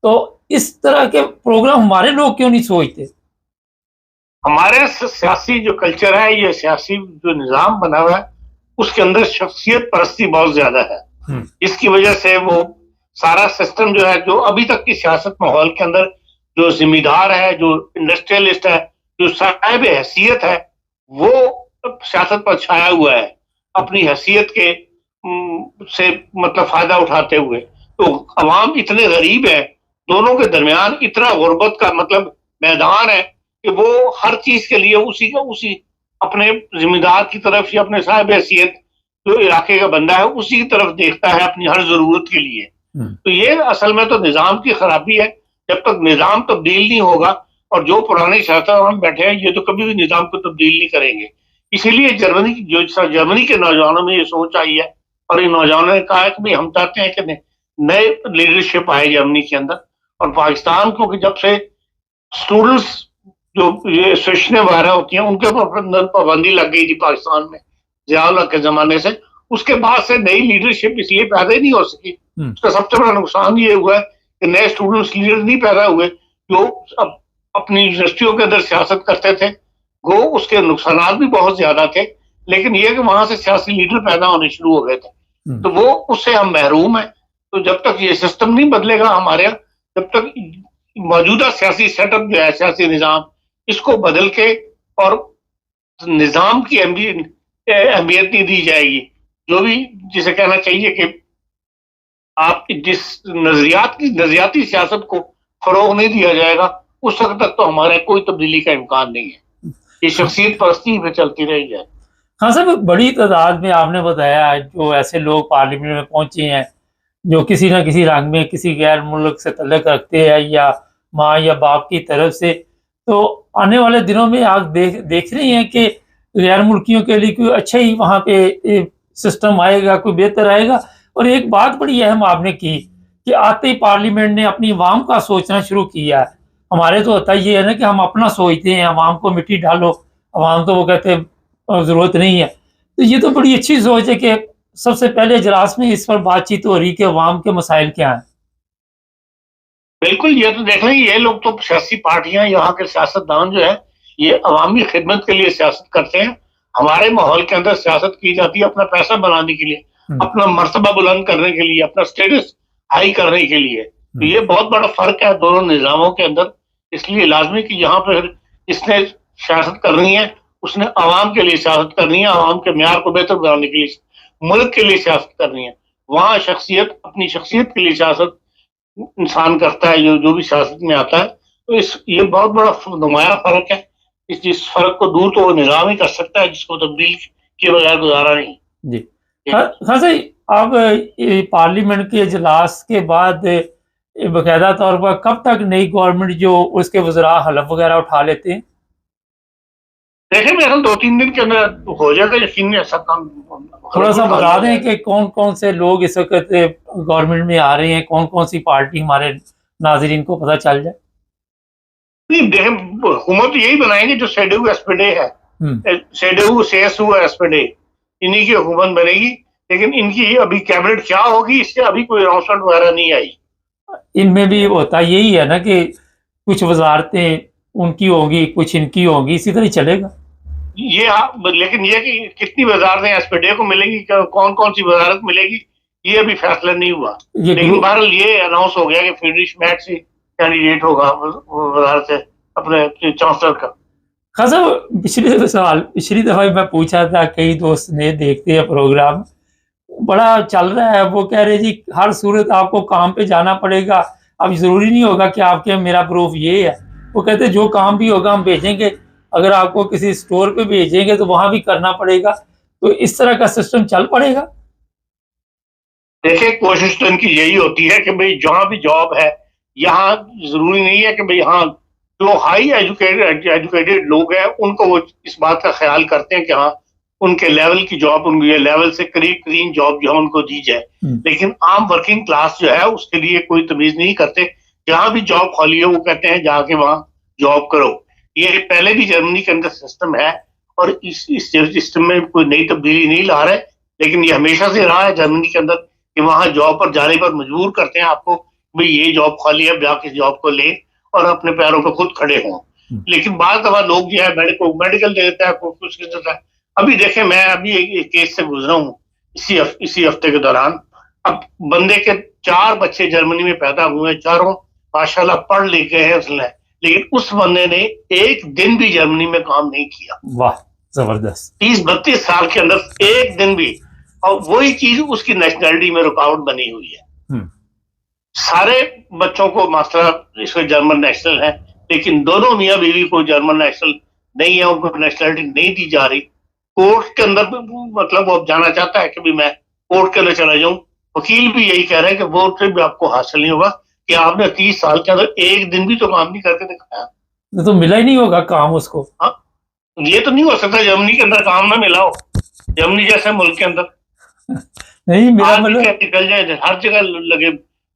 تو اس طرح کے پروگرام ہمارے لوگ کیوں نہیں سوچتے؟ ہمارے سیاسی جو کلچر ہے, یہ سیاسی جو نظام بنا ہوا ہے, اس کے اندر شخصیت پرستی بہت زیادہ ہے. اس کی وجہ سے وہ سارا سسٹم جو ہے, جو ابھی تک کی سیاست ماحول کے اندر جو ذمہ دار ہے, جو انڈسٹریلسٹ ہے, جو صاحب حیثیت ہے, وہ سیاست پر چھایا ہوا ہے اپنی حیثیت کے سے مطلب فائدہ اٹھاتے ہوئے. تو عوام اتنے غریب ہے, دونوں کے درمیان اتنا غربت کا مطلب میدان ہے کہ وہ ہر چیز کے لیے اسی اپنے ذمہ دار کی طرف یا اپنے صاحب حیثیت جو علاقے کا بندہ ہے اسی کی طرف دیکھتا ہے اپنی ہر ضرورت کے لیے. تو یہ اصل میں تو نظام کی خرابی ہے. جب تک نظام تبدیل نہیں ہوگا, اور جو پرانے سیاستدان بیٹھے ہیں یہ تو کبھی بھی نظام کو تبدیل نہیں کریں گے. اسی لیے جرمنی کے نوجوانوں میں یہ سوچ آئی ہے, اور ان نوجوانوں نے کہا کہ ہم چاہتے ہیں کہ نئے لیڈرشپ آئے جرمنی کے اندر. اور پاکستان کو کہ جب سے اسٹوڈنٹس جو یہ سیشنیں وغیرہ ہوتی ہیں ان کے اوپر پابندی لگ گئی تھی پاکستان میں ضیاء اللہ کے زمانے سے, اس کے بعد سے نئی لیڈرشپ اس لیے پیدا ہی نہیں ہو سکی. اس کا سب سے بڑا نقصان یہ ہوا ہے کہ نئے اسٹوڈنٹس لیڈر نہیں پیدا ہوئے جو اپنی یونیورسٹیوں کے اندر سیاست کرتے تھے. گو اس کے نقصانات بھی بہت زیادہ تھے, لیکن یہ کہ وہاں سے سیاسی لیڈر پیدا ہونے شروع ہو گئے تھے, تو وہ اس سے ہم محروم ہیں. تو جب تک یہ سسٹم نہیں بدلے گا ہمارے یہاں, جب تک موجودہ سیاسی سیٹ اپ جو ہے, سیاسی نظام, اس کو بدل کے اور نظام کی اہمیت نہیں دی جائے گی, جو بھی جسے کہنا چاہیے کہ آپ جس نظریاتی سیاست کو فروغ نہیں دیا جائے گا, اس وقت تک تو ہمارے کوئی تبدیلی کا امکان نہیں ہے. یہ شخصیت پرستی پہ چلتی رہی ہے. ہاں صاحب, بڑی تعداد میں آپ نے بتایا جو ایسے لوگ پارلیمنٹ میں پہنچے ہیں جو کسی نہ کسی رنگ میں کسی غیر ملک سے تعلق رکھتے ہیں, یا ماں یا باپ کی طرف سے. تو آنے والے دنوں میں آپ دیکھ رہے ہیں کہ غیر ملکیوں کے لیے کوئی اچھا ہی وہاں پہ سسٹم آئے گا, کوئی بہتر آئے گا. اور ایک بات بڑی اہم آپ نے کی کہ آتے ہی پارلیمنٹ نے اپنی عوام کا سوچنا شروع کیا ہے. ہمارے تو ہوتا یہ ہے نا کہ ہم اپنا سوچتے ہیں, عوام کو مٹی ڈالو, عوام تو وہ کہتے ہیں ضرورت نہیں ہے. تو یہ تو بڑی اچھی سوچ ہے کہ سب سے پہلے اجلاس میں اس پر بات چیت ہو رہی کہ عوام کے مسائل کیا ہیں. بالکل, یہ تو دیکھ لیں, یہ لوگ تو سیاسی پارٹیاں, یہاں کے سیاستدان جو ہے یہ عوامی خدمت کے لیے سیاست کرتے ہیں. ہمارے ماحول کے اندر سیاست کی جاتی ہے اپنا پیسہ بنانے کے لیے, اپنا مرتبہ بلند کرنے کے لیے, اپنا سٹیٹس ہائی کرنے کے لیے. تو یہ بہت بڑا فرق ہے دونوں نظاموں کے اندر. اس لیے لازمی کہ یہاں پہ اس نے سیاست کرنی ہے, اس نے عوام کے لیے سیاست کرنی ہے, عوام کے معیار کو بہتر بنانے کے لیے, ملک کے لیے سیاست کرنی ہے. وہاں شخصیت, اپنی شخصیت کے لیے سیاست انسان کرتا ہے جو بھی سیاست میں آتا ہے. تو یہ بہت بڑا نمایاں فرق ہے. جس فرق کو دور تو وہ نظام ہی کر سکتا ہے, جس کو تبدیل کیے بغیر گزارا نہیں. جی خان صاحب, اب پارلیمنٹ کے اجلاس کے بعد باقاعدہ طور پر کب تک نئی گورنمنٹ جو اس کے وزراء حلف وغیرہ اٹھا لیتے ہیں؟ دیکھیں میرا 2-3 دن کے اندر ہو جائے گا یقینی ایسا کام. تھوڑا سا بتا دیں کہ کون کون سے لوگ اس وقت گورنمنٹ میں آ رہے ہیں, کون کون سی پارٹی, ہمارے ناظرین کو پتہ چل جائے. نہیں دیکھیں, حکومت یہی بنائیں گے جو سیڈو ایس پی ڈے ہے, سیڈو سیسو ایس پی ڈے, انہی کی حکومت بنے گی. لیکن ان کی ابھی کیبنٹ کیا ہوگی اس سے ابھی کوئی اناؤنسمنٹ وغیرہ نہیں آئی. ان میں بھی ہوتا یہی ہے نا کہ کچھ وزارتیں ان کی ہوں گی, کچھ ان کی ہوں گی, اسی طرح چلے گا یہ. لیکن یہ کہ کتنی وزارتیں ایس پی ڈے کو ملیں گی, کون کون سی وزارت ملے گی, یہ ابھی فیصلہ نہیں ہوا. لیکن بہرحال یہ اناؤنس ہو گیا کہ فیڈریش میٹ سے کینڈیڈیٹ ہوگا وزارت اپنے چانسلر کا. خاص صاحب, پچھلی دفعہ میں پوچھا تھا, کئی دوست نے دیکھتے ہیں پروگرام, بڑا چل رہا ہے, وہ کہہ رہے جی ہر صورت آپ کو کام پہ جانا پڑے گا, اب ضروری نہیں ہوگا کہ آپ کے میرا پروف یہ ہے. وہ کہتے جو کام بھی ہوگا ہم بھیجیں گے, اگر آپ کو کسی اسٹور پہ بھیجیں گے تو وہاں بھی کرنا پڑے گا. تو اس طرح کا سسٹم چل پڑے گا. دیکھیں کوشش تو ان کی یہی ہوتی ہے کہ بھئی جہاں بھی جاب ہے, یہاں ضروری نہیں ہے کہ بھئی ہاں جو ہائی ایجوکیٹڈ لوگ ہیں ان کو وہ اس بات کا خیال کرتے ہیں کہ ہاں ان کے لیول کی جاب, ان کے لیول سے قریب ترین جاب جو ہے ان کو دی جائے. لیکن عام ورکنگ کلاس جو ہے اس کے لیے کوئی تمیز نہیں کرتے. جہاں بھی جاب خالی ہے وہ کہتے ہیں جا کے وہاں جاب کرو. یہ پہلے بھی جرمنی کے اندر سسٹم ہے اور اس سسٹم میں کوئی نئی تبدیلی نہیں لا رہے, لیکن یہ ہمیشہ سے رہا ہے جرمنی کے اندر کہ وہاں جاب پر جانے پر مجبور کرتے ہیں آپ کو, بھئی یہ جاب خالی ہے, جا کے جاب کو لیں اور اپنے پیروں پہ خود کھڑے ہوں. لیکن بعض دفعہ لوگ جو ہے میڈیکل دے دیتا ہے, کچھ دیتا ہے. ابھی دیکھیں میں ابھی ایک کیس سے گزرا ہوں اسی ہفتے کے دوران. اب بندے کے 4 بچے جرمنی میں پیدا ہوئے ہیں, چاروں ماشاءاللہ پڑھ لکھ گئے ہیں اس نے, لیکن اس بندے نے ایک دن بھی جرمنی میں کام نہیں کیا. واہ زبردست. 30-32 سال کے اندر ایک دن بھی, اور وہی چیز اس کی نیشنلٹی میں رکاوٹ بنی ہوئی ہے. سارے بچوں کو ماسٹر اس کے جرمن نیشنل ہیں, لیکن دونوں میاں بیوی کو جرمن نیشنل نہیں ہے, ان کو نیشنلٹی نہیں دی جا رہی. کورٹ کے اندر مطلب وہ جانا چاہتا ہے کہ بھی میں کورٹ کے اندر چلا جاؤں, وکیل بھی یہی کہہ رہے ہیں کہ وہ بھی آپ کو حاصل نہیں ہوگا کہ آپ نے 30 سال کے اندر ایک دن بھی تو کام نہیں کر کے دکھایا. تو ملا ہی نہیں ہوگا کام اس کو. ہاں یہ تو نہیں ہو سکتا جرمنی کے اندر کام نہ ملا ہو, جرمنی جیسے ملک کے اندر نہیں میرا مطلب نکل جائے ہر جگہ لگے.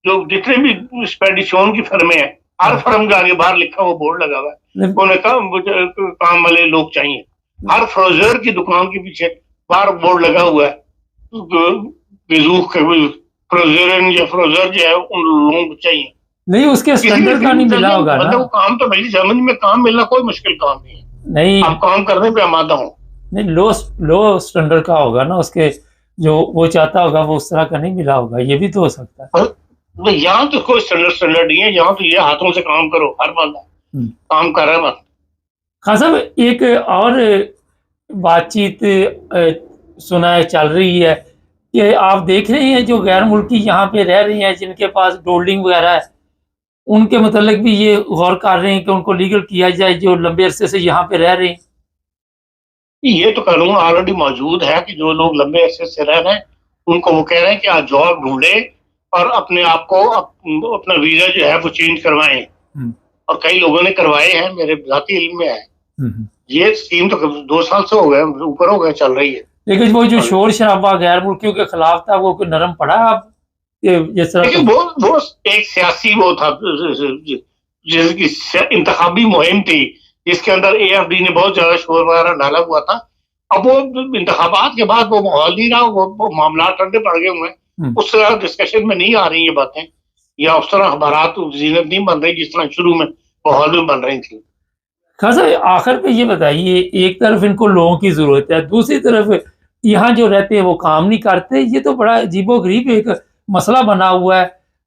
جو جتنے بھی اسپیڈیشن کی فرمیں ہیں ہر فرم کے آگے باہر لکھا ہوا بورڈ لگا ہوا ہے, انہوں نے کہا مجھے کام والے لوگ چاہیے. ہر فروزر کی دکان کے پیچھے باہر بورڈ لگا ہوا ہے, فروزر جو ہے ان لوگوں کو چاہیے. نہیں اس کے اسٹینڈرڈ کا نہیں ملا ہوگا نا. وہ کام تو ملی, جرمنی میں کام ملنا کوئی مشکل کام نہیں ہے. نہیں آپ کام کرنے پہ آمادہ ہوں. نہیں لو اسٹینڈرڈ کا ہوگا نا, اس کے جو وہ چاہتا ہوگا وہ اس طرح کا نہیں ملا ہوگا. یہ بھی تو ہو سکتا ہے. یہاں تو کوئی اسٹینڈرڈ نہیں ہے, یہاں تو یہ ہاتھوں سے کام کرو, ہر بندہ کام کر رہا ہے بس. خان صاحب ایک اور بات چیت سنا ہے چل رہی ہے کہ آپ دیکھ رہے ہیں جو غیر ملکی یہاں پہ رہ رہے ہیں جن کے پاس ڈولڈنگ وغیرہ ہے, ان کے متعلق بھی یہ غور کر رہے ہیں کہ ان کو لیگل کیا جائے جو لمبے عرصے سے یہاں پہ رہ رہے ہیں. یہ تو قانون آلریڈی موجود ہے کہ جو لوگ لمبے عرصے سے رہ رہے ہیں ان کو وہ کہہ رہے ہیں کہ آپ جاب ڈھونڈیں اور اپنے آپ کو اپنا ویزا جو ہے وہ چینج کروائیں, اور کئی لوگوں نے کروائے ہیں, میرے ذاتی علم میں ہے. یہ اسکیم تو 2 سال سے ہو گئے, اوپر ہو گئے, چل رہی ہے. لیکن وہ جو شور شرابہ غیر ملکیوں کے خلاف تھا وہ نرم پڑا اب جس طرح. لیکن وہ ایک سیاسی وہ تھا جس کی انتخابی مہم تھی جس کے اندر اے ایف ڈی نے بہت زیادہ شور وغیرہ ڈالا ہوا تھا. اب وہ انتخابات کے بعد وہ ماحول نہیں رہا, وہ معاملات ٹھنڈے پڑ گئے ہوئے ہیں. اس طرح ڈسکشن میں نہیں آ رہی یہ باتیں, یا اس طرح اخبارات زینت نہیں بن رہی جس طرح شروع میں ماحول میں بن رہی تھی. خاصا آخر پہ یہ بتائیے, ایک طرف ان کو لوگوں کی ضرورت ہے, دوسری طرف یہاں جو رہتے ہیں وہ کام نہیں کرتے. یہ تو بڑا عجیب و غریب ایک مسئلہ بنا ہوا ہے.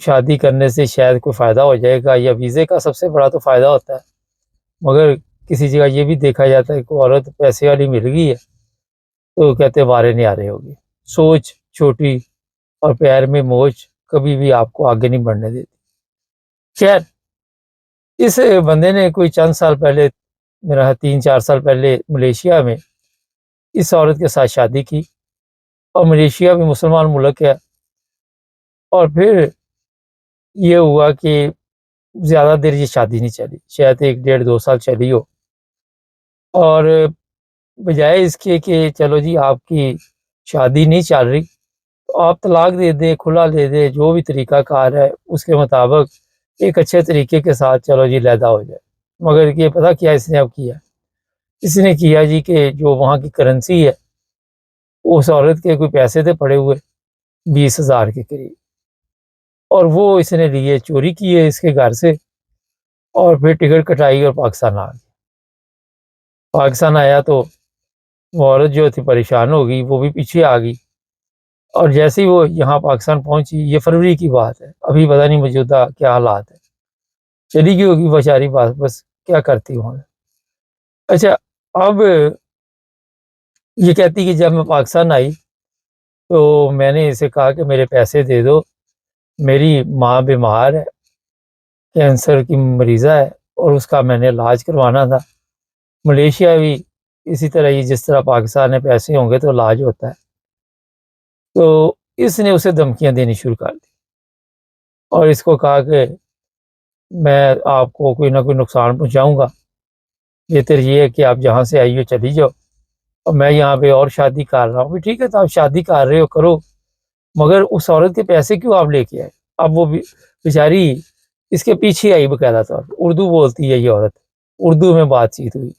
شادی کرنے سے شاید کوئی فائدہ ہو جائے گا، یا ویزے کا سب سے بڑا تو فائدہ ہوتا ہے، مگر کسی جگہ یہ بھی دیکھا جاتا ہے کہ عورت پیسے والی مل گئی ہے تو کہتے وارے نہیں آ رہے ہوگی، سوچ چھوٹی اور پیر میں موچ کبھی بھی آپ کو آگے نہیں بڑھنے دیتی۔ خیر، اس بندے نے کوئی چند سال پہلے، میرا 3-4 سال پہلے ملیشیا میں اس عورت کے ساتھ شادی کی، اور ملیشیا بھی مسلمان ملک ہے، اور پھر یہ ہوا کہ زیادہ دیر یہ شادی نہیں چلی، شاید 1-1.5-2 سال چلی ہو، اور بجائے اس کے کہ چلو جی آپ کی شادی نہیں چل رہی تو آپ طلاق دے دیں، کھلا دے دیں، جو بھی طریقہ کار ہے اس کے مطابق ایک اچھے طریقے کے ساتھ چلو جی علیحدہ ہو جائے۔ مگر یہ پتہ کیا اس نے اب کیا، اس نے کیا جی کہ جو وہاں کی کرنسی ہے، اس عورت کے کوئی پیسے تھے پڑے ہوئے 20,000 کے قریب، اور وہ اس نے لیے چوری کیے اس کے گھر سے، اور پھر ٹکٹ کٹائی اور پاکستان آ گئی۔ پاکستان آیا تو وہ عورت جو تھی پریشان ہو گئی، وہ بھی پیچھے آ گئی، اور جیسے ہی وہ یہاں پاکستان پہنچی، یہ فروری کی بات ہے، ابھی پتہ نہیں موجودہ کیا حالات ہے، چلی گئی ہوگی بیچاری، بس کیا کرتی وہاں۔ اچھا، اب یہ کہتی کہ جب میں پاکستان آئی تو میں نے اسے کہا کہ میرے پیسے دے دو، میری ماں بیمار ہے، کینسر کی مریضہ ہے، اور اس کا میں نے علاج کروانا تھا۔ ملیشیا بھی اسی طرح ہی جس طرح پاکستان میں پیسے ہوں گے تو علاج ہوتا ہے، تو اس نے اسے دھمکیاں دینی شروع کر دی، اور اس کو کہا کہ میں آپ کو کوئی نہ کوئی نقصان پہنچاؤں گا، بہتر یہ ہے کہ آپ جہاں سے آئی ہو چلی جاؤ، اور میں یہاں پہ اور شادی کر رہا ہوں۔ بھی ٹھیک ہے، تو آپ شادی کر رہے ہو کرو، مگر اس عورت کے پیسے کیوں آپ لے کے آئے؟ اب وہ بیچاری اس کے پیچھے آئی، باقاعدہ طور پر اردو بولتی ہے یہ عورت، اردو میں بات چیت ہوئی،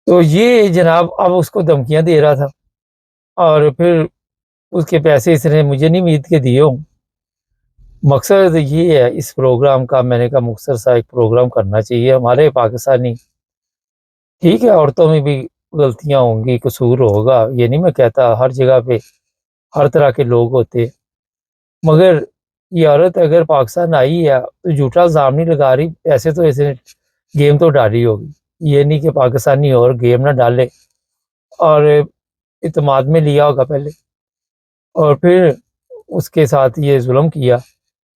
تو یہ جناب اب اس کو دھمکیاں دے رہا تھا، اور پھر اس کے پیسے اس نے مجھے نہیں امید کے دیے ہوں۔ مقصد یہ ہے اس پروگرام کا، میں نے کہا مختصر سا ایک پروگرام کرنا چاہیے ہمارے پاکستانی، ٹھیک ہے عورتوں میں بھی غلطیاں ہوں گی، قصور ہوگا، یہ نہیں میں کہتا، ہر جگہ پہ ہر طرح کے لوگ ہوتے، مگر یہ عورت اگر پاکستان آئی ہے تو جھوٹا الزام نہیں لگا رہی، ایسے تو ایسے گیم تو ڈالی ہوگی، یہ نہیں کہ پاکستانی اور گیم نہ ڈالے، اور اعتماد میں لیا ہوگا پہلے، اور پھر اس کے ساتھ یہ ظلم کیا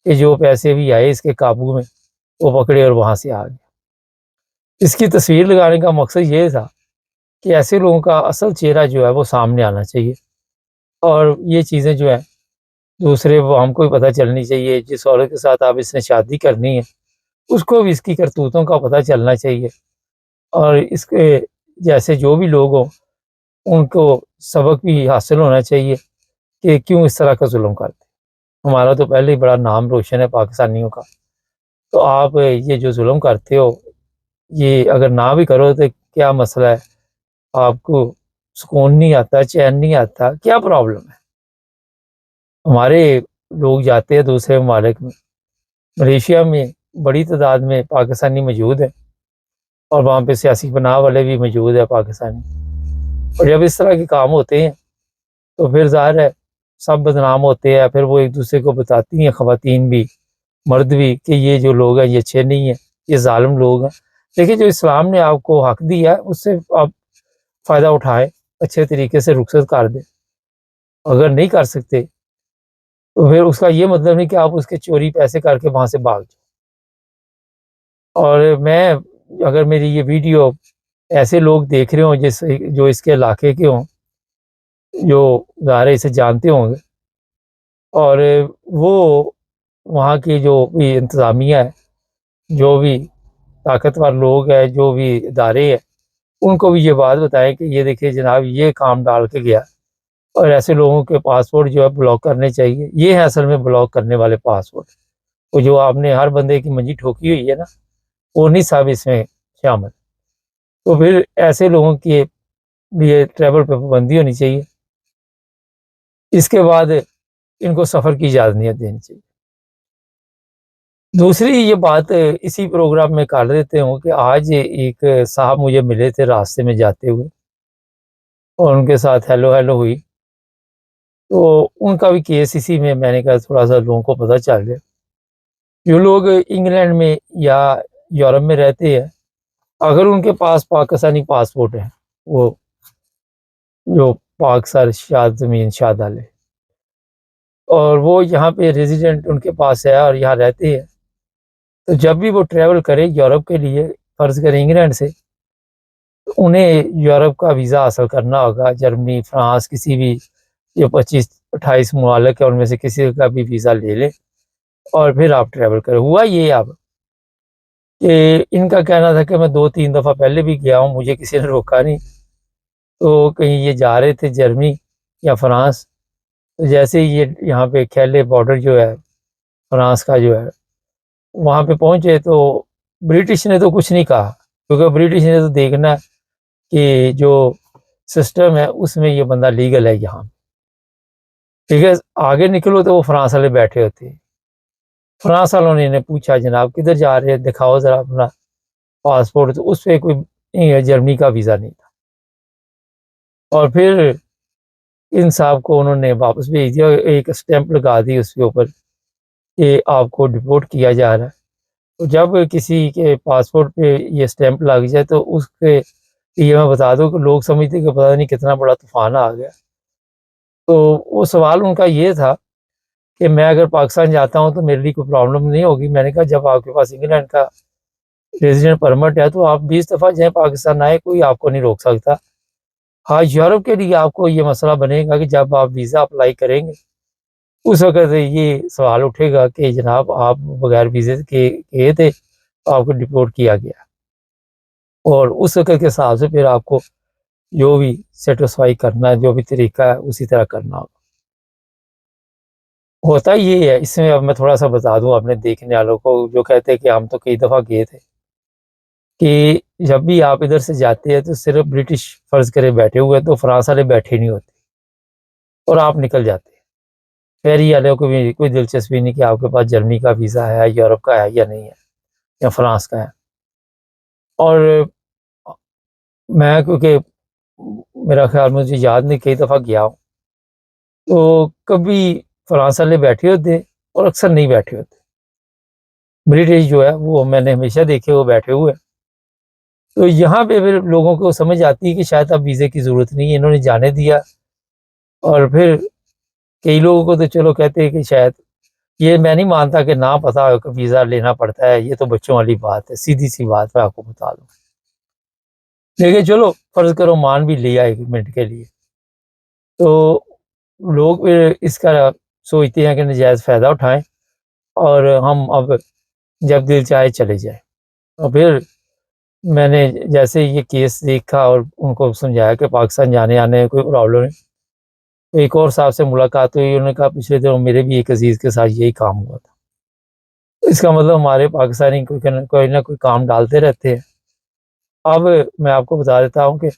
کہ جو پیسے بھی آئے اس کے قابو میں وہ پکڑے اور وہاں سے آ گئے۔ اس کی تصویر لگانے کا مقصد یہ تھا کہ ایسے لوگوں کا اصل چہرہ جو ہے وہ سامنے آنا چاہیے، اور یہ چیزیں جو ہیں دوسرے وہ ہم کو بھی پتہ چلنی چاہیے، جس عورت کے ساتھ آپ اس نے شادی کرنی ہے اس کو بھی اس کی کرتوتوں کا پتہ چلنا چاہیے، اور اس کے جیسے جو بھی لوگ ہوں ان کو سبق بھی حاصل ہونا چاہیے کہ کیوں اس طرح کا ظلم کرتے۔ ہمارا تو پہلے ہی بڑا نام روشن ہے پاکستانیوں کا، تو آپ یہ جو ظلم کرتے ہو، یہ اگر نہ بھی کرو تو کیا مسئلہ ہے، آپ کو سکون نہیں آتا، چین نہیں آتا، کیا پرابلم ہے؟ ہمارے لوگ جاتے ہیں دوسرے ممالک میں، ملیشیا میں بڑی تعداد میں پاکستانی موجود ہیں، اور وہاں پہ سیاسی پناہ والے بھی موجود ہیں پاکستانی، اور جب اس طرح کے کام ہوتے ہیں تو پھر ظاہر ہے سب بدنام ہوتے ہیں، پھر وہ ایک دوسرے کو بتاتی ہیں، خواتین بھی مرد بھی، کہ یہ جو لوگ ہیں یہ اچھے نہیں ہیں، یہ ظالم لوگ ہیں۔ لیکن جو اسلام نے آپ کو حق دیا ہے اس سے آپ فائدہ اٹھائیں، اچھے طریقے سے رخصت کر دیں، اگر نہیں کر سکتے تو پھر اس کا یہ مطلب نہیں کہ آپ اس کے چوری پیسے کر کے وہاں سے بھاگ جائیں۔ اور میں اگر میری یہ ویڈیو ایسے لوگ دیکھ رہے ہوں جو اس کے علاقے کے ہوں، جو ظاہر اسے جانتے ہوں گے، اور وہ وہاں کی جو بھی انتظامیہ ہے، جو بھی طاقتور لوگ ہیں، جو بھی ادارے ہیں، ان کو بھی یہ بات بتائیں کہ یہ دیکھیں جناب یہ کام ڈال کے گیا، اور ایسے لوگوں کے پاسپورٹ جو ہے بلاک کرنے چاہیے۔ یہ ہے اصل میں بلاک کرنے والے پاسپورٹ، وہ جو آپ نے ہر بندے کی منجی ٹھوکی ہوئی ہے نا، وہ نہیں صاحب اس میں شامل۔ تو پھر ایسے لوگوں کے لیے ٹریول پہ پابندی ہونی چاہیے، اس کے بعد ان کو سفر کی اجازت نہیں دینی چاہیے۔ دوسری یہ بات اسی پروگرام میں کر دیتے ہوں کہ آج ایک صاحب مجھے ملے تھے راستے میں جاتے ہوئے، اور ان کے ساتھ ہیلو ہوئی، تو ان کا بھی کیس اسی میں نے کہا تھوڑا سا لوگوں کو پتہ چل جائے. جو لوگ انگلینڈ میں یا یورپ میں رہتے ہیں اگر ان کے پاس پاکستانی پاسپورٹ ہے وہ جو پاک سر شاد زمین شاد ہے اور وہ یہاں پہ ریزیڈنٹ ان کے پاس ہے اور یہاں رہتے ہیں تو جب بھی وہ ٹریول کرے یورپ کے لیے فرض کریں انگلینڈ سے تو انہیں یورپ کا ویزا حاصل کرنا ہوگا. جرمنی فرانس کسی بھی جو 25-28 ممالک ہے ان میں سے کسی کا بھی ویزا لے لیں اور پھر آپ ٹریول کریں. ہوا یہ اب کہ ان کا کہنا تھا کہ میں 2-3 دفعہ پہلے بھی گیا ہوں مجھے کسی نے روکا نہیں. تو کہیں یہ جا رہے تھے جرمنی یا فرانس تو جیسے ہی یہ یہاں پہ کھیلے بارڈر جو ہے فرانس کا جو ہے وہاں پہ پہنچے تو برٹش نے تو کچھ نہیں کہا کیونکہ برٹش نے تو دیکھنا کہ جو سسٹم ہے اس میں یہ بندہ لیگل ہے یہاں. ٹھیک ہے آگے نکلو تو وہ فرانس والے بیٹھے ہوتے ہیں. فرانس والوں نے انہیں پوچھا جناب کدھر جا رہے ہیں دکھاؤ ذرا اپنا پاسپورٹ تو اس پہ کوئی جرمنی کا ویزا نہیں تھا اور پھر ان صاحب کو انہوں نے واپس بھیج دیا. ایک اسٹیمپ لگا دی اس کے اوپر کہ آپ کو ڈپورٹ کیا جا رہا ہے. تو جب کسی کے پاسپورٹ پہ یہ اسٹیمپ لگ جائے تو اس کے یہ میں بتا دوں کہ لوگ سمجھتے کہ پتہ نہیں کتنا بڑا طوفان آ گیا. تو وہ سوال ان کا یہ تھا کہ میں اگر پاکستان جاتا ہوں تو میرے لیے کوئی پرابلم نہیں ہوگی. میں نے کہا جب آپ کے پاس انگلینڈ کا ریزیڈنٹ پرمٹ ہے تو آپ 20 دفعہ جائیں پاکستان آئے کوئی آپ کو نہیں روک سکتا. ہاں یورپ کے لیے آپ کو یہ مسئلہ بنے گا کہ جب آپ ویزا اپلائی کریں گے اس وقت یہ سوال اٹھے گا کہ جناب آپ بغیر ویزے کے گئے تھے تو آپ کو ڈپورٹ کیا گیا اور اس وقت کے حساب سے پھر آپ کو جو بھی سیٹسفائی کرنا ہے جو بھی طریقہ ہے اسی طرح کرنا ہوگا. ہوتا یہ ہے اس میں اب میں تھوڑا سا بتا دوں اپنے دیکھنے والوں کو جو کہتے ہیں کہ ہم تو کئی دفعہ گئے تھے کہ جب بھی آپ ادھر سے جاتے ہیں تو صرف برٹش فرض کرے بیٹھے ہوئے تو فرانس والے بیٹھے نہیں ہوتے اور آپ نکل جاتے ہیں. فیری والوں کو بھی کوئی دلچسپی نہیں کہ آپ کے پاس جرمنی کا ویزا ہے یورپ کا ہے یا نہیں ہے یا فرانس کا ہے. اور میں کیونکہ میرا خیال مجھے یاد نہیں کئی دفعہ گیا ہوں تو کبھی فرانس والے بیٹھے ہوتے اور اکثر نہیں بیٹھے ہوتے. برٹش جو ہے وہ میں نے ہمیشہ دیکھے وہ بیٹھے ہوئے. تو یہاں پہ پھر لوگوں کو سمجھ آتی ہے کہ شاید اب ویزے کی ضرورت نہیں ہے انہوں نے جانے دیا. اور پھر کئی لوگوں کو تو چلو کہتے ہیں کہ شاید یہ میں نہیں مانتا کہ نہ پتہ ہو کہ ویزا لینا پڑتا ہے یہ تو بچوں والی بات ہے سیدھی سی بات میں آپ کو بتا دوں. لیکن چلو فرض کرو مان بھی لیا 1 منٹ کے لیے تو لوگ اس کا سوچتے ہیں کہ نجائز فائدہ اٹھائیں اور ہم اب جب دل چاہے چلے جائیں. اور پھر میں نے جیسے یہ کیس دیکھا اور ان کو سمجھایا کہ پاکستان جانے آنے میں کوئی پرابلم نہیں. ایک اور صاحب سے ملاقات ہوئی انہوں نے کہا پچھلے دنوں میرے بھی ایک عزیز کے ساتھ یہی کام ہوا تھا. اس کا مطلب ہمارے پاکستانی کوئی نہ کوئی کام ڈالتے رہتے ہیں. اب میں آپ کو بتا دیتا ہوں کہ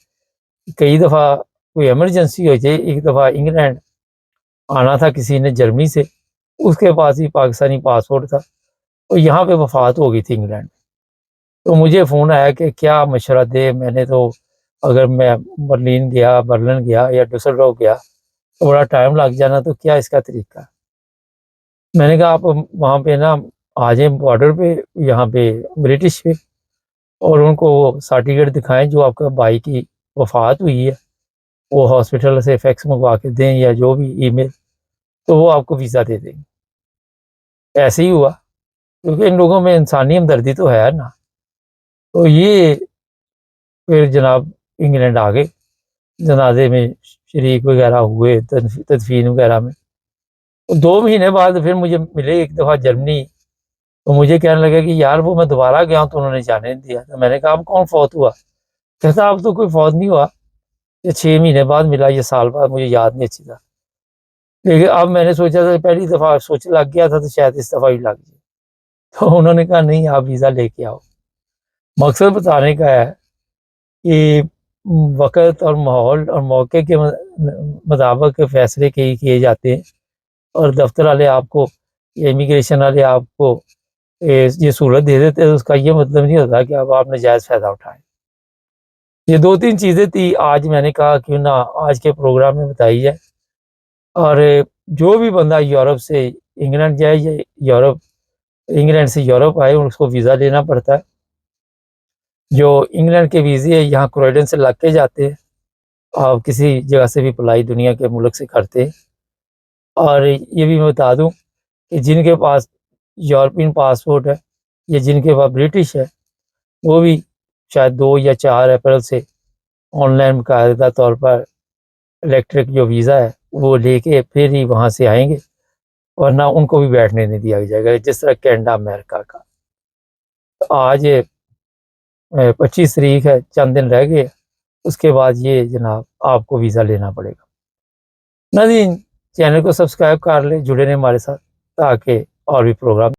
کئی دفعہ کوئی ایمرجنسی ہو جائے. ایک دفعہ انگلینڈ آنا تھا کسی نے جرمنی سے اس کے پاس ہی پاکستانی پاسپورٹ تھا اور یہاں پہ وفات ہو گئی تھی انگلینڈ. تو مجھے فون آیا کہ کیا مشورہ دے. میں نے تو اگر میں برلن گیا یا ڈسلڈورف گیا تو بڑا ٹائم لگ جانا تو کیا اس کا طریقہ. میں نے کہا آپ وہاں پہ نا آ جائیں بارڈر پہ یہاں پہ برٹش پہ اور ان کو وہ سرٹیفکیٹ دکھائیں جو آپ کا بھائی کی وفات ہوئی ہے وہ ہاسپٹل سے فیکس منگوا کے دیں یا جو بھی ای میل تو وہ آپ کو ویزا دے دیں گے. ایسے ہی ہوا کیونکہ ان لوگوں میں انسانی ہمدردی تو ہے نا. تو یہ پھر جناب انگلینڈ آ گئے جنازے میں شریک وغیرہ ہوئے تدفین وغیرہ میں. 2 مہینے بعد پھر مجھے ملے ایک دفعہ جرمنی تو مجھے کہنے لگا کہ یار وہ میں دوبارہ گیا ہوں تو انہوں نے جانے نہیں دیا. تو میں نے کہا اب کون فوت ہوا. کہتا اب تو کوئی فوت نہیں ہوا یہ 6 مہینے بعد ملا یہ سال بعد مجھے یاد نہیں اچھی طرح. لیکن اب میں نے سوچا تھا پہلی دفعہ سوچ لگ گیا تھا تو شاید اس دفعہ ہی لگ جائے. تو انہوں نے کہا نہیں آپ ویزا لے کے آؤ. مقصد بتانے کا ہے کہ وقت اور ماحول اور موقع کے مطابق فیصلے کیے جاتے ہیں اور دفتر والے آپ کو امیگریشن والے آپ کو یہ سہولت دے دیتے ہیں. اس کا یہ مطلب نہیں ہوتا کہ اب آپ ناجائز فائدہ اٹھائیں. یہ 2-3 چیزیں تھی آج میں نے کہا کیوں نہ آج کے پروگرام میں بتائی جائے. اور جو بھی بندہ یورپ سے انگلینڈ جائے یا یورپ انگلینڈ سے یورپ آئے اس کو ویزا لینا پڑتا ہے. جو انگلینڈ کے ویزے یہاں کروئڈن سے لگ کے جاتے ہیں اور کسی جگہ سے بھی اپلائی دنیا کے ملک سے کرتے ہیں. اور یہ بھی میں بتا دوں کہ جن کے پاس یورپین پاسپورٹ ہے یا جن کے پاس برٹش ہے وہ بھی شاید 2 یا 4 اپریل سے آن لائن باقاعدہ طور پر الیکٹرک جو ویزا ہے وہ لے کے پھر ہی وہاں سے آئیں گے، ورنہ ان کو بھی بیٹھنے نہیں دیا جائے گا، جس طرح کینیڈا امریکہ کا. آج 25 تاریخ ہے، چند دن رہ گئے، اس کے بعد یہ جناب آپ کو ویزا لینا پڑے گا. ناظرین چینل کو سبسکرائب کر لیں، جڑے رہیں ہمارے ساتھ تاکہ اور بھی پروگرام